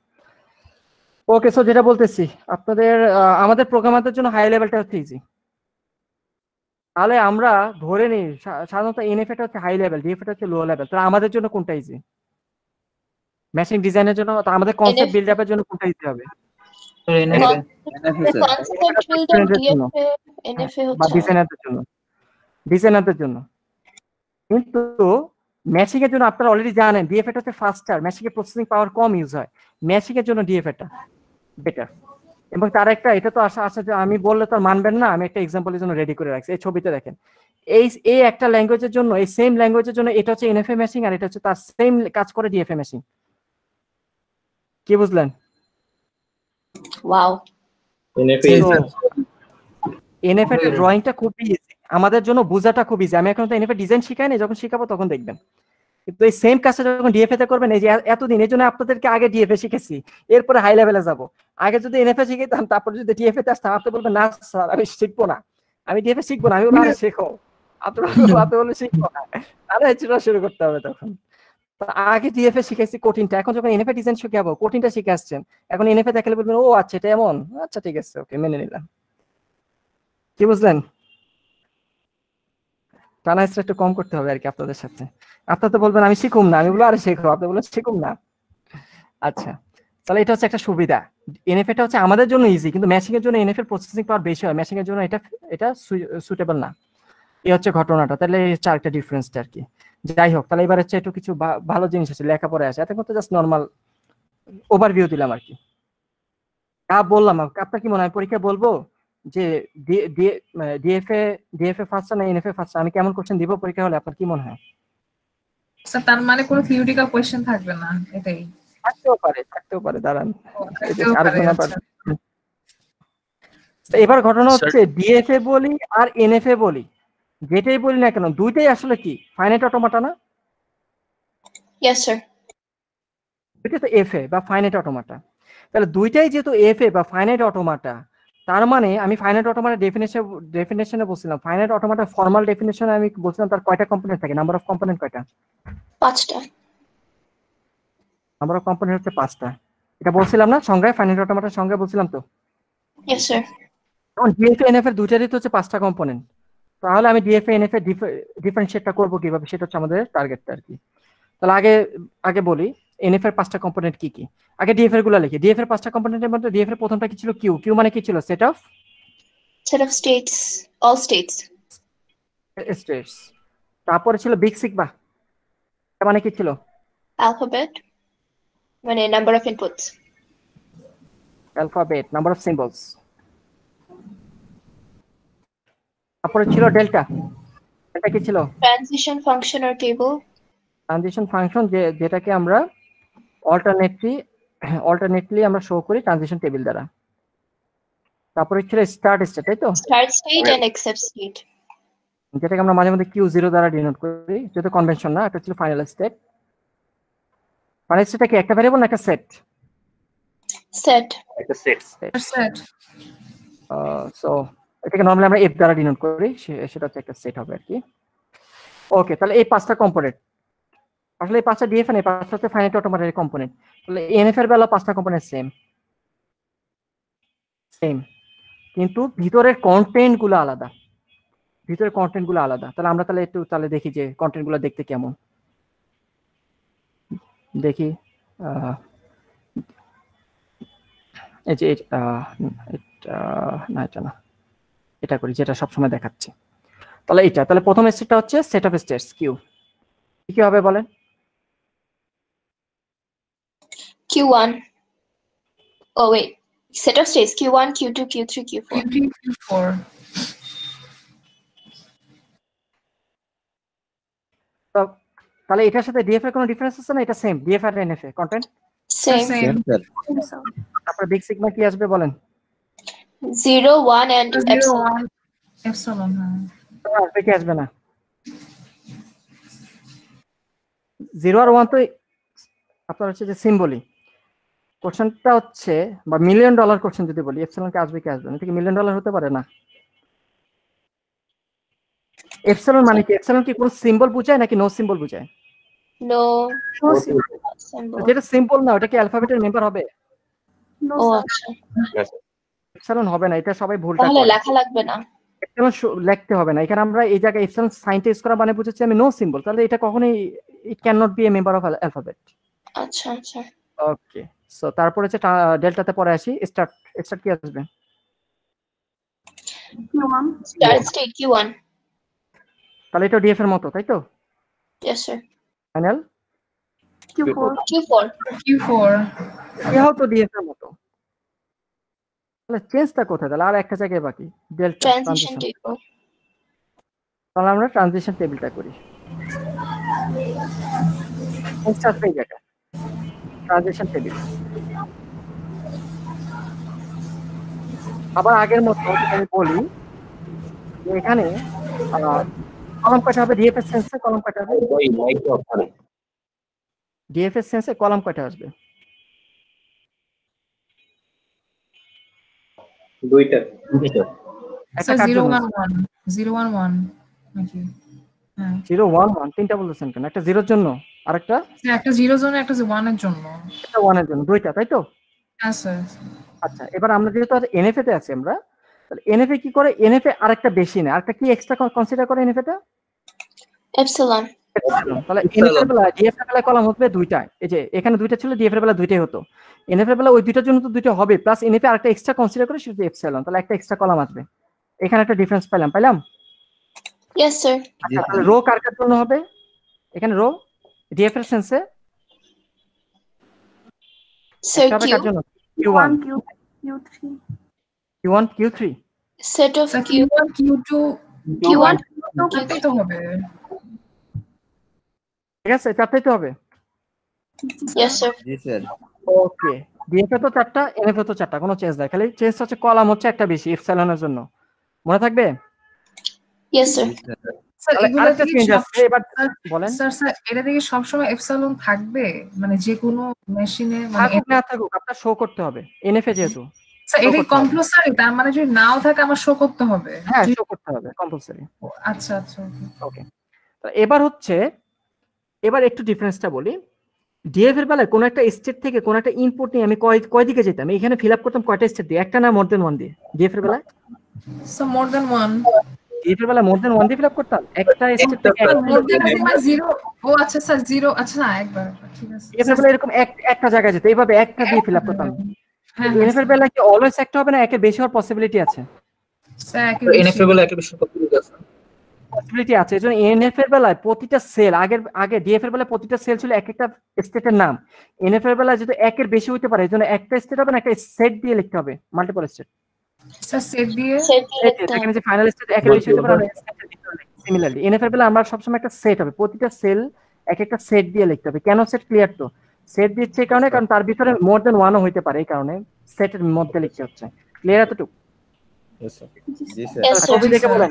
ওকে, সো যেটা বলতেছি আপনাদের, আমাদের প্রোগ্রামারদের জন্য হাই লেভেলটা হচ্ছে ইজি। তাহলে আমরা ধরে নিই সাধারণত এনএফ এটা হচ্ছে হাই লেভেল, ডিএফ এটা হচ্ছে লো লেভেল। তাহলে আমাদের জন্য কোনটা ইজি? মেশিন ডিজাইনের জন্য, আমাদের কনসেপ্ট বিল্ড আপের জন্য কোনটা ইজি হবে? ডিজাইনারদের জন্য। কিন্তু ম্যাচিং এর জন্য আপনারা অলরেডি জানেন ডিএফ এটা হচ্ছে ফাস্টার, ম্যাচিং এর প্রসেসিং পাওয়ার কম ইউজ হয়, ম্যাচিং এর জন্য ডিএফ এটা বেটার। এবং তার একটা এটা তো আশা যে আমি বললে তো মানবেন না, আমি একটা এক্সাম্পলের জন্য রেডি করে রাখছি। এই ছবিতে দেখেন, এই একটা ল্যাঙ্গুয়েজের জন্য, এই সেম ল্যাঙ্গুয়েজের জন্য এটা হচ্ছে এনএফএ ম্যাচিং, আর এটা হচ্ছে তার সেম কাজ করে ডিএফএ ম্যাচিং। কি বুঝলেন? ওয়াও। এনএফ এর ড্রয়িংটা খুব ইজি, আমাদের জন্য বোঝাটা খুব ইজি। আমি এখন তো এনএফ এর ডিজাইন শিখাই না, যখন শিখাবো তখন দেখবেন। কিন্তু এই সেম কাজটা যখন ডিএফএ তে করবেন, এই যে এতদিন এই জন্য আপনাদেরকে আগে ডিএফএ শিখেছি, এরপরে হাই লেভেলে যাব। আগে যদি এনএফএ শিখাইতাম, তারপর যদি ডিএফএ তে আসতাম, আপনি বলবেন না স্যার আমি শিখবো না, আমি ডিএফএ শিখবো না। আমি বলবো আরে শেখো, আপনি বলবেন শিখবো না, আরে চুরা শুরু করতে হবে তখন। তো আগে ডিএফএ শিখাইছি কঠিনটা, এখন যখন এনএফএ ডিজাইন শিখাবো কঠিনটা শিখে আসছেন, এখন এনএফএ দেখালে বলবেন ও আচ্ছা এটা এমন, আচ্ছা ঠিক আছে ওকে মেনে নিলাম। কি বুঝলেন? টানা একটু কম করতে হবে আর কি আপনাদের সাথে। আপনারা তো বলবেন আমি শিখুম না, আমি বলবো আরে শেখো, আপনি বলবেন শিখুম না। আচ্ছা তাহলে এটা হচ্ছে একটা সুবিধা, এনএফএ টা হচ্ছে আমাদের জন্য ইজি, কিন্তু ম্যাচিং এর জন্য এনএফএ এর প্রসেসিং পাওয়ার বেশি হয়, ম্যাচিং এর জন্য এটা সুটেবল না। এই হচ্ছে ঘটনাটা। তাহলে এই হচ্ছে আরেকটা ডিফারেন্সটা আর কি। যাই হোক, তাহলে এবার হচ্ছে একটু কিছু ভালো জিনিস আছে, লেখাপড়া আছে, এতক্ষণ তো জাস্ট নর্মাল ওভারভিউ দিলাম আর কি। বললাম আপনার কি মনে হয় পরীক্ষায় বলবো যে ডিএফএ ফার্স্ট না এনএফএ ফার্স্ট, আমি কেমন কোশ্চেন দিব পরীক্ষা হলে, আপনার কি মনে হয়? স্যার তার মানে কোনো থিওরিটিক্যাল কোশ্চেন থাকবে না, এটাই? থাকতেও পারে দাঁড়ান এবার ঘটনা হচ্ছে ডিএফএ বলি আর এনএফএ বলি, যেটাই বলি না কেন দুইটাই আসলে কি ফাইনাইট অটোমাটা না? Yes sir. এটা তো এফএ বা ফাইনাইট অটোমাটা, তাহলে দুইটাই যেহেতু এফএ বা ফাইনাইট অটোমাটা, তার মানে আমি ফাইনাইট অটোমাটা ডেফিনেশনে বলছিলাম, ফাইনাইট অটোমাটা ফর্মাল ডেফিনেশনে আমি বলছিলাম তার কয়টা কম্পোনেন্ট থাকে, নাম্বার অফ কম্পোনেন্ট কয়টা? 5টা। নাম্বার অফ কম্পোনেন্ট হচ্ছে 5টা, এটা বলছিলাম না সংজ্ঞায়, ফাইনাইট অটোমাটার সংজ্ঞায় বলছিলাম তো। Yes sir. এখন ডিএফএ এনএফ এর দুইটারই তো হচ্ছে 5টা কম্পোনেন্ট, তাহলে আমি ডিএফএ এনএফ এর ডিফারেন্সিয়েটটা করব কিভাবে, সেটা হচ্ছে আমাদের টার্গেটটা আর কি। তাহলে আগে বলি এনএফ এর 5টা কম্পোনেন্ট কি কি। আগে ডিএফ এর গুলো লিখি। ডিএফ এর 5টা কম্পোনেন্টের মধ্যে ডিএফ এর প্রথমটা কি ছিল? কিউ। কিউ মানে কি ছিল? Set of states, all states. তারপরে ছিল বিগ সিগমা, মানে কি ছিল? অ্যালফাবেট, মানে number of inputs. Alphabet, number of symbols. তারপরে ছিল ডেল্টা। এটা কি ছিল? Transition function or table. Transition function, যেটাকে আমরা অল্টারনেটলি আমরা শো করি ট্রানজিশন টেবিল দ্বারা। তারপরে ছিল স্টার্ট স্টেট, তাই তো? Start state and accept state, যেটাকে আমরা মাঝে মধ্যে কিউ 0 দ্বারা ডিনোট করি, যেটা কনভেনশন না। এটা ছিল ফাইনাল স্টেট। ফাইনাল স্টেটটা কি একটা ভ্যারিয়েবল না একটা সেট? একটা সেট। সো এটাকে নরমালি আমরা এফ দ্বারা ডিনোট করি, সেটা হচ্ছে একটা সেট হবে আর কি। ওকে, তাহলে এই 5টা কম্পোনেন্ট, আসলে এই 5টা ডিএফ এই 5টা হচ্ছে ফাইনাইট অটোমাটার কম্পোনেন্ট। তাহলে এনএফ এর বেলা 5টা কম্পোনেন্ট সেম, কিন্তু ভিতরের কন্টেন্ট গুলো আলাদা। তাহলে আমরা একটু দেখি যে কন্টেন্ট গুলো দেখতে কেমন। দেখি এই যে এটা করি, যেটা সবসময় দেখাচ্ছি। তাহলে প্রথম স্টেটটা হচ্ছে সেট অফ স্টেটস কিউ। কি হবে বলেন? Q1. Oh wait, set of states Q1, Q2, Q3, Q4. Q4. তাহলে এটার সাথে ডিএফ এর কোনো ডিফারেন্স আছে না? এটা সেম, ডিএফ আর এনএফ এর কন্টেন্ট সেম। আপনার বিগ সিগমা কি আসবে বলেন? 0, 1 and epsilon. Epsilon, আসবে কি আসবে না? 0 আর 1 তো আপনার হচ্ছে যে সিম্বলি। কোশ্চেনটা হচ্ছে বা মিলিয়ন ডলার কোশ্চেন যদি বলি, এপসিলন কি আসবে কি আসবে না? এটা কি মিলিয়ন ডলার হতে পারে না? এপসিলন মানে কি? এপসিলন কি কোন সিম্বল বোঝায় নাকি নো সিম্বল বোঝায়? No symbol. যেটা সিম্বল না ওটা কি অ্যালফাবেটের মেম্বার হবে? ও আচ্ছা, এপসিলন হবে না, এটা সবাই ভুলটা করে। তাহলে লেখা লাগবে না, এপসিলন লিখতে হবে না। এখানে আমরা এই জায়গায় এপসিলন সাইনটা ইউজ করা মানে বুঝাচ্ছি আমি নো সিম্বল, তাহলে এটা কখনোই it can not be a member of alphabet. আচ্ছা আচ্ছা। ওকে, সো তারপরে হচ্ছে ডেল্টাতে পরে আসি। স্টার্ট কি আসবে? Q1, start state Q1. তাহলে এটা ডিএফ এর মতো, তাই তো? Yes sir. Final Q4. এও তো ডিএফ এর মতো, তাহলে চেঞ্জটা কোথায়? তাহলে আর একটা জায়গায় বাকি, ডেল্টা ট্রানজিশন টেবল। তাহলে আমরা ট্রানজিশন টেবিলটা করি। এই জায়গা ট্রানজিশন টেবিল। আবার আগের মতো আমি বলি এখানে কলাম কয়টা হবে ডিএফএস সেন্সে কলাম কয়টা হবে ডিএফএস সেন্সে কলাম কয়টা আসবে দুইটা একটা স্যার কার জন্য 011 নাকি হ্যাঁ 011 তিনটা বলেছেন কেন একটা জিরোর জন্য আরেকটা স্যার একটা 0 জন্য একটা 1 এর জন্য একটা 1 এর জন্য দুইটা তাই তো হ্যাঁ স্যার আচ্ছা এবার আমরা যেহেতু আর এনএফএ তে আছি আমরা তাহলে এনএফএ কি করে এনএফএ আরেকটা বেশি না আরেকটা কি এক্সট্রা কনসিডার করে এনএফএ টা এপসিলন তাহলে এনএফএ এর বেলা ডিএফএ এর বেলা কলাম হবে দুইটা এই যে এখানে দুইটা ছিল ডিএফএ এর বেলা দুইটাই হতো এনএফএ এর বেলা ওই দুইটার জন্য তো দুইটা হবে প্লাস এনএফএ আরেকটা এক্সট্রা কনসিডার করে সেটা এপসিলন তাহলে একটা এক্সট্রা কলাম আসবে এখানে একটা ডিফারেন্স পাইলাম ইয়েস স্যার তাহলে রো কার কার জন্য হবে এখানে রো ডিএফএ এর সেন্সে স্যার একটা হবে কার জন্য Q1, Q3. Q1 Q3 set of Q1 Q2 Q1 কেটে তো হবে ঠিক আছে চারটাই তো হবে ইয়েস স্যার জি স্যার ওকে ডিএফএ তো চারটা এনএফএ তো চারটা কোনো চেঞ্জ নাই খালি চেঞ্জ হচ্ছে কলাম হচ্ছে একটা বেশি এপসিলনের জন্য মনে থাকবে ইয়েস স্যার স্যার তাহলে এগুলো আরেকটা থেকে চেঞ্জ আছে এবার বলেন স্যার এটা থেকে সব সময় এপসিলন থাকবে মানে যে কোনো মেশিনে মানে থাকুক না থাকুক আপনার শো করতে হবে এনএফএ যেহেতু স্যার এটা কম্পালসরি তার মানে যদি নাও থাকে আমার শো করতে হবে হ্যাঁ শো করতে হবে কম্পালসরি আচ্ছা আচ্ছা ওকে এবার হচ্ছে এবার একটু ডিফারেন্সটা বলি ডিএফ এর বেলায় কোন একটা স্টেট থেকে কোন একটা ইনপুট নিয়ে আমি কয় দিকে যেতাম এখানে ফিল আপ করতাম কয়টা স্টেট দিয়ে একটা না মোর দেন ওয়ান দিয়ে ডিএফ এর বেলায় সো মোর দেন ওয়ান ডিএফ এর বেলায় মোর দেন ওয়ান দিয়ে ফিল আপ করতাম একটা স্টেট থেকে মোর দেন মানে 0 ও আচ্ছা স্যার 0 আচ্ছা না একবার ঠিক আছে ডিএফ এর বেলায় এরকম একটা জায়গায় যেত এইভাবে একটা দিয়ে ফিল আপ করতাম এনএফ এর বেলায় কি অলওয়েজ একটা হবে না একের বেশি হওয়ার পসিবিলিটি আছে স্যার এনএফ এর বেলা একটা বেশি পসিবিলিটি আছে পসিবিলিটি আছে এজন্য এনএফ এর বেলায় প্রতিটা সেল আগে ডিএফ এর বেলায় প্রতিটা সেল ছিল এক একটা স্টেটের নাম এনএফ এর বেলায় যদি একের বেশি হতে পারে এজন্য একটা স্টেট হবে না একটা সেট দিয়ে লিখতে হবে মাল্টিপল স্টেট স্যার সেট দিয়ে এখানে যে ফাইনাল স্টেট একের বেশি হতে পারে সিমিলারলি এনএফ এর বেলায় আমরা সবসময় একটা সেট হবে প্রতিটা সেল এক একটা সেট দিয়ে লিখতে হবে কেন সেট ক্লিয়ার তো সেট দিচ্ছে এই কারণে কারণ তার ভিতরে মোর দেন ওয়ানও হইতে পারে এই কারণে সেটের মধ্যে লিখতে হচ্ছে ক্লিয়ার এতটুকু জি স্যার ছবি দেখে বলেন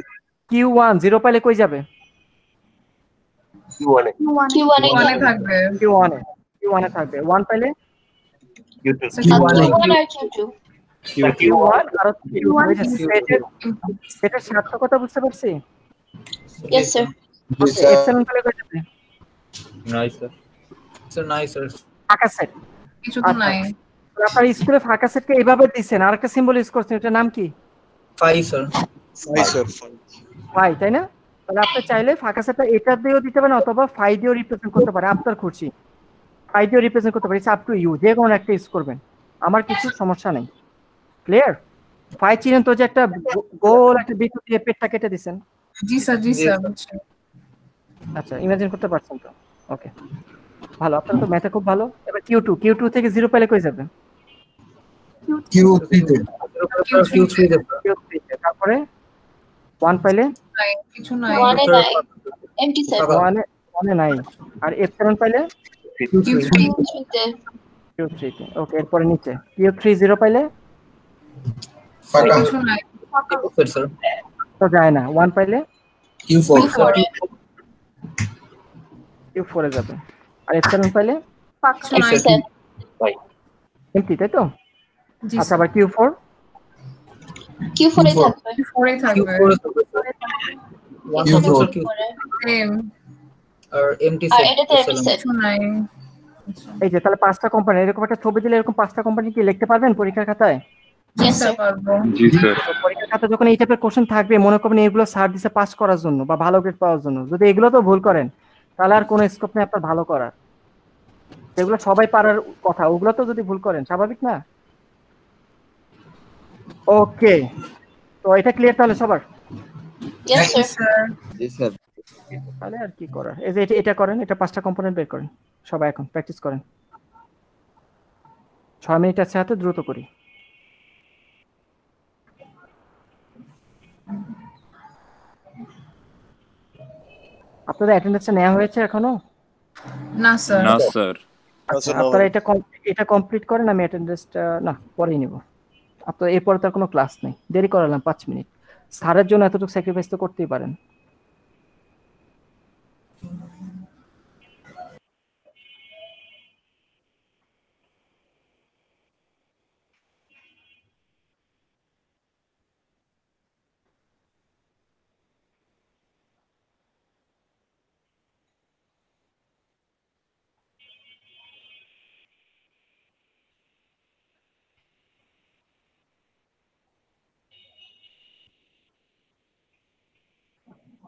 Q1 0 পাইলে কই যাবে Q1 ওয়ানে থাকবে Q1 এ থাকবে 1 পাইলে Q1 আর Q2 Q1 আর Q1 সেটের সার্থকতা বুঝতে পারছি ইয়েস স্যার এপসিলন পাইলে কই যাবে নাইস স্যার স্যার নাই স্যার ফাঁকা সেট কিছু তো নাই আপনার স্কুলে ফাঁকা সেটকে এইভাবে দিছেন আরেকটা সিম্বল ইউজ করছেন এটার নাম কি 5 স্যার ফাই তাই না তাহলে আপনি চাইলে ফাঁকা সেটটা এটা দিয়েও দিতে পারেন অথবা ফাই দিয়েও রিপ্রেজেন্ট করতে পারেন আপনার খুশি ফাই দিয়েও রিপ্রেজেন্ট করতে পারেন ইটস আপ টু ইউ যে কোনো একটা ইউজ করবেন আমার কিছু সমস্যা নেই ক্লিয়ার ফাই চিনেন তো যে একটা গোল একটা বৃত্ত দিয়ে পেটটা কেটে দিবেন জি স্যার আচ্ছা ইমাজিন করতে পারছেন তো ওকে ভালো আপনার তো ম্যাথে খুব ভালো এবার Q2 থেকে 0 পেলে কই যাবে Q3 তে তারপরে 1 পাইলে কিছু নাই 1 এ নাই এমটি স্যার 1 এ নাই আর এপসিলন পাইলে Q3 তে ওকে এরপরে নিচে Q3 0 পাইলে কিছু নাই স্যার তো যায় না 1 পাইলে Q4 এ যাবে আর এপসিলন পাইলে কিছু নাই স্যার এমটি তাই তো জি আচ্ছা আবার Q4 এ থাকবে সেম আর এমটি আর এটাতে এমটি সেট কিছু নাই এই যে তাহলে 5টা কোম্পানি এরকম একটা ছবি দিলে এরকম 5টা কোম্পানি কি লিখতে পারবেন পরীক্ষার খাতায় ইয়েস স্যার পারবো জি স্যার পরীক্ষার খাতায় যখন এই টাইপের কোশ্চেন থাকবে মনে করবেন এগুলো স্যার দিছে পাস করার জন্য বা ভালো গ্রেড পাওয়ার জন্য যদি এগুলো তো ভুল করেন তাহলে আর কোনো স্কোপ নেই আপনার ভালো করার এগুলো সবাই পারার কথা ওগুলো তো যদি ভুল করেন স্বাভাবিক না ওকে তো এটা ক্লিয়ার তাহলে সবার ইয়েস স্যার জি স্যার তাহলে আর কি করার এই যে এটা করেন এটা 5টা কম্পোনেন্ট বের করেন সবাই এখন প্র্যাকটিস করেন 6 মিনিট আছে হাতে দ্রুত করি আপনাদের অ্যাটেন্ডেন্সটা নেওয়া হয়েছে এখনো না স্যার না আচ্ছা আপনারা এটা কমপ্লিট করেন আমি অ্যাটেন্ডেন্সটা না পরেই নিব আপনাদের এরপর তার কোনো ক্লাস নেই দেরি করালাম 5 মিনিট স্যারের জন্য এতটুকু স্যাক্রিফাইস তো করতেই পারেন।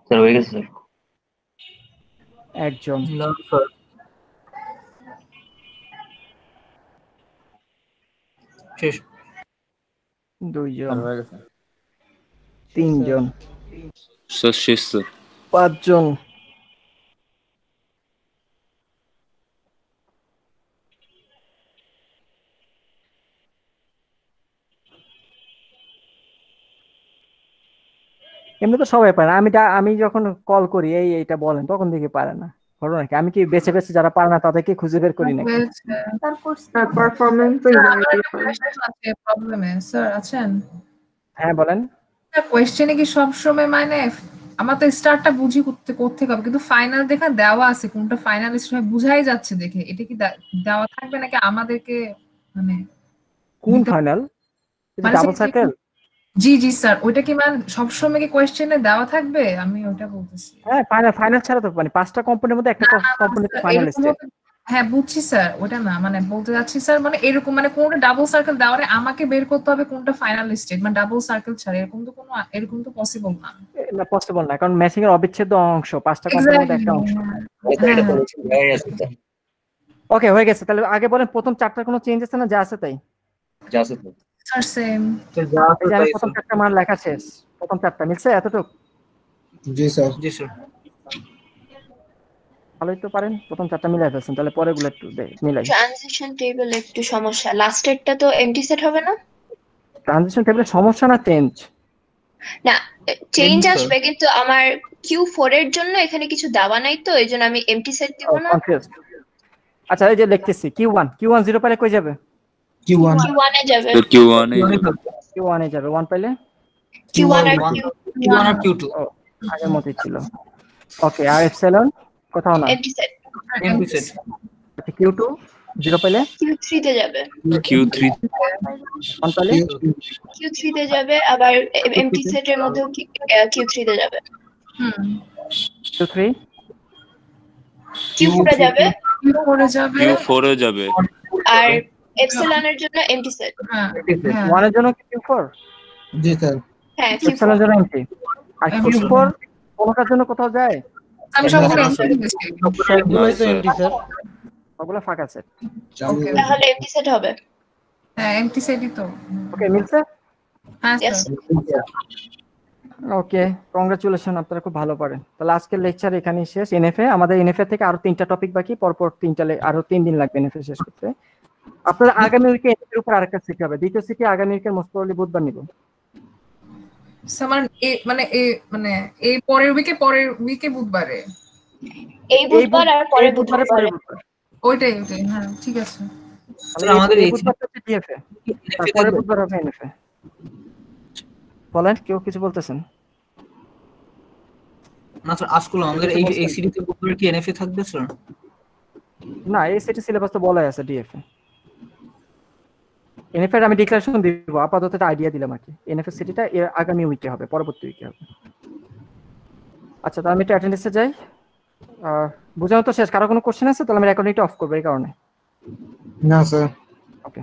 স্যার হয়ে গেছে স্যার। একজন, শেষ, দুইজন, হয়ে গেছে। তিনজন, স্যার শেষ স্যার। পাঁচজন, এমনি তো সবাই পারে না। আমি যখন কল করি এইটা বলেন তখন দেখি পারে না। ঘটনা কি আমি কি বেছে বেছে যারা পারে না তাদেরকে খুঁজে বের করি নাকি? তারপর স্যার পারফরম্যান্স আছে প্রবলেমে স্যার আছেন? হ্যাঁ বলেন। স্যার কোশ্চেনে কি সব সময় মানে আমার তো স্টার্টটা বুঝি করতে হবে, কিন্তু ফাইনাল দেখা দেওয়া আছে কোনটা ফাইনালিস্ট হয় বুঝাই যাচ্ছে দেখে। এটা কি দেওয়া থাকবে নাকি আমাদেরকে মানে কোন ফাইনাল? মানে ডাবল সার্কেল? জি জি স্যার, ওইটা কি মানে সবসময় কি কোশ্চেনে দেওয়া থাকবে? আমি ওটা বলতেছি। হ্যাঁ ফাইনাল ছাড়া তো মানে 5টা কোম্পানির মধ্যে একটা কোম্পানিতে ফাইনালিস্ট। হ্যাঁ বুঝছি স্যার, ওটা না মানে বলতে যাচ্ছি স্যার মানে এরকম মানে কোনটা ডাবল সার্কেল দেওয়ারে আমাকে বের করতে হবে কোনটা ফাইনালিস্ট মানে ডাবল সার্কেল ছাড়া, এরকম তো পসিবল না। না পসিবল না, কারণ ম্যাচিং এর অবিচ্ছেদ্য অংশ 5টা কোম্পানির মধ্যে একটা অংশ। ওকে হয়ে গেছে। তাহলে আগে বলেন প্রথম 4টার কোনো চেঞ্জ আছে না? যা আছে তাই। যা আছে তো স্যার সেম। প্রথম 4টা মান লেখা শেষ। প্রথম 4টা মিলছে এতটুকু? জি স্যার, জি স্যার। ভালোই তো পারেন, প্রথম 4টা মিলাই ফেলছেন, তাহলে পরেগুলো একটু মিলাই। ট্রানজিশন টেবিল একটু সমস্যা, লাস্টেরটা তো এমটি সেট হবে না? ট্রানজিশন টেবিলে সমস্যা না চেঞ্জ? না চেঞ্জ আসবে, কিন্তু আমার Q4 এর জন্য এখানে কিছু দেওয়া নাই তো এইজন্য আমি এমটি সেট দিব না। আচ্ছা এই যে লিখতেছি Q1 0 পাইলে কই যাবে? Q1 এ যাবে। Q1 এ যাবে। 1 পাইলে Q1 আর Q2 আগের মতই ছিল। ওকে আর এপসিলন কোথাও না? MT set. আচ্ছা Q2 0 পাইলে Q3 তে যাবে। Q3 1 পাইলে Q3 তে যাবে, আবার এমটি সেট এর মধ্যেও Q3 তে যাবে। Q3 Q4 এ যাবে। Q4 এ যাবে। আর এপসিলন এর জন্য এমটি সেট। 1 এর জন্য Q4? জি স্যার। হ্যাঁ Q4 এর জন্য এমটি। আর Q4 কোনটার জন্য কোথাও যায়? আমি সবগুলো এমটি দিয়েছি। সবগুলোই তো এমটি স্যার। সবগুলো ফাঁকা সেট। ওকে তাহলে এমটি সেট হবে। হ্যাঁ এমটি সেটই তো। ওকে মিলছে? হ্যাঁ স্যার। ওকে কংগ্রাচুলেশন, আপনারা খুব ভালো পারেন। তাহলে আজকের লেকচার এখানেই শেষ। এনএফএ আমাদের এনএফএ থেকে আরো 3টা টপিক বাকি, পরপর 3টা আরো 3 দিন লাগবে এনএফএ শেষ করতে। আপনারা আগামী উইকে এনএফএ এর উপর আরেকটা সিটি হবে। দ্বিতীয় সিটি আগামী উইকের মোস্ট প্রবাবলি বুধবার নিব। মানে এই পরের উইকে বুধবারে। এই বুধবার আর পরের বুধবারে। ওইটাই হ্যাঁ ঠিক আছে। তাহলে আমাদের এই বুধবারটা হচ্ছে ডিএফএ, তারপরে বুধবার হবে এনএফএ। বলেন কেউ কিছু বলতেছেন? না স্যার আজকে আমাদের এই সিরিজে বুধবার কি এনএফএ থাকবে স্যার? না এই সিটি সিলেবাস তো বলাই আছে ডিএফএ। এনএফএ আমি ডিক্লারেশন দিব, আপাতত একটা আইডিয়া দিলাম আর কি। এনএফএ সিটিটা এর আগামী উইকে হবে, পরবর্তী উইকে হবে। আচ্ছা তো আমি একটু অ্যাটেন্ডেন্সে যাই। বোঝানো তো শেষ। কারো কোনো কোশ্চেন আছে? তাহলে আমি রেকর্ডিংটা অফ করবো এই কারণে। না স্যার। ওকে।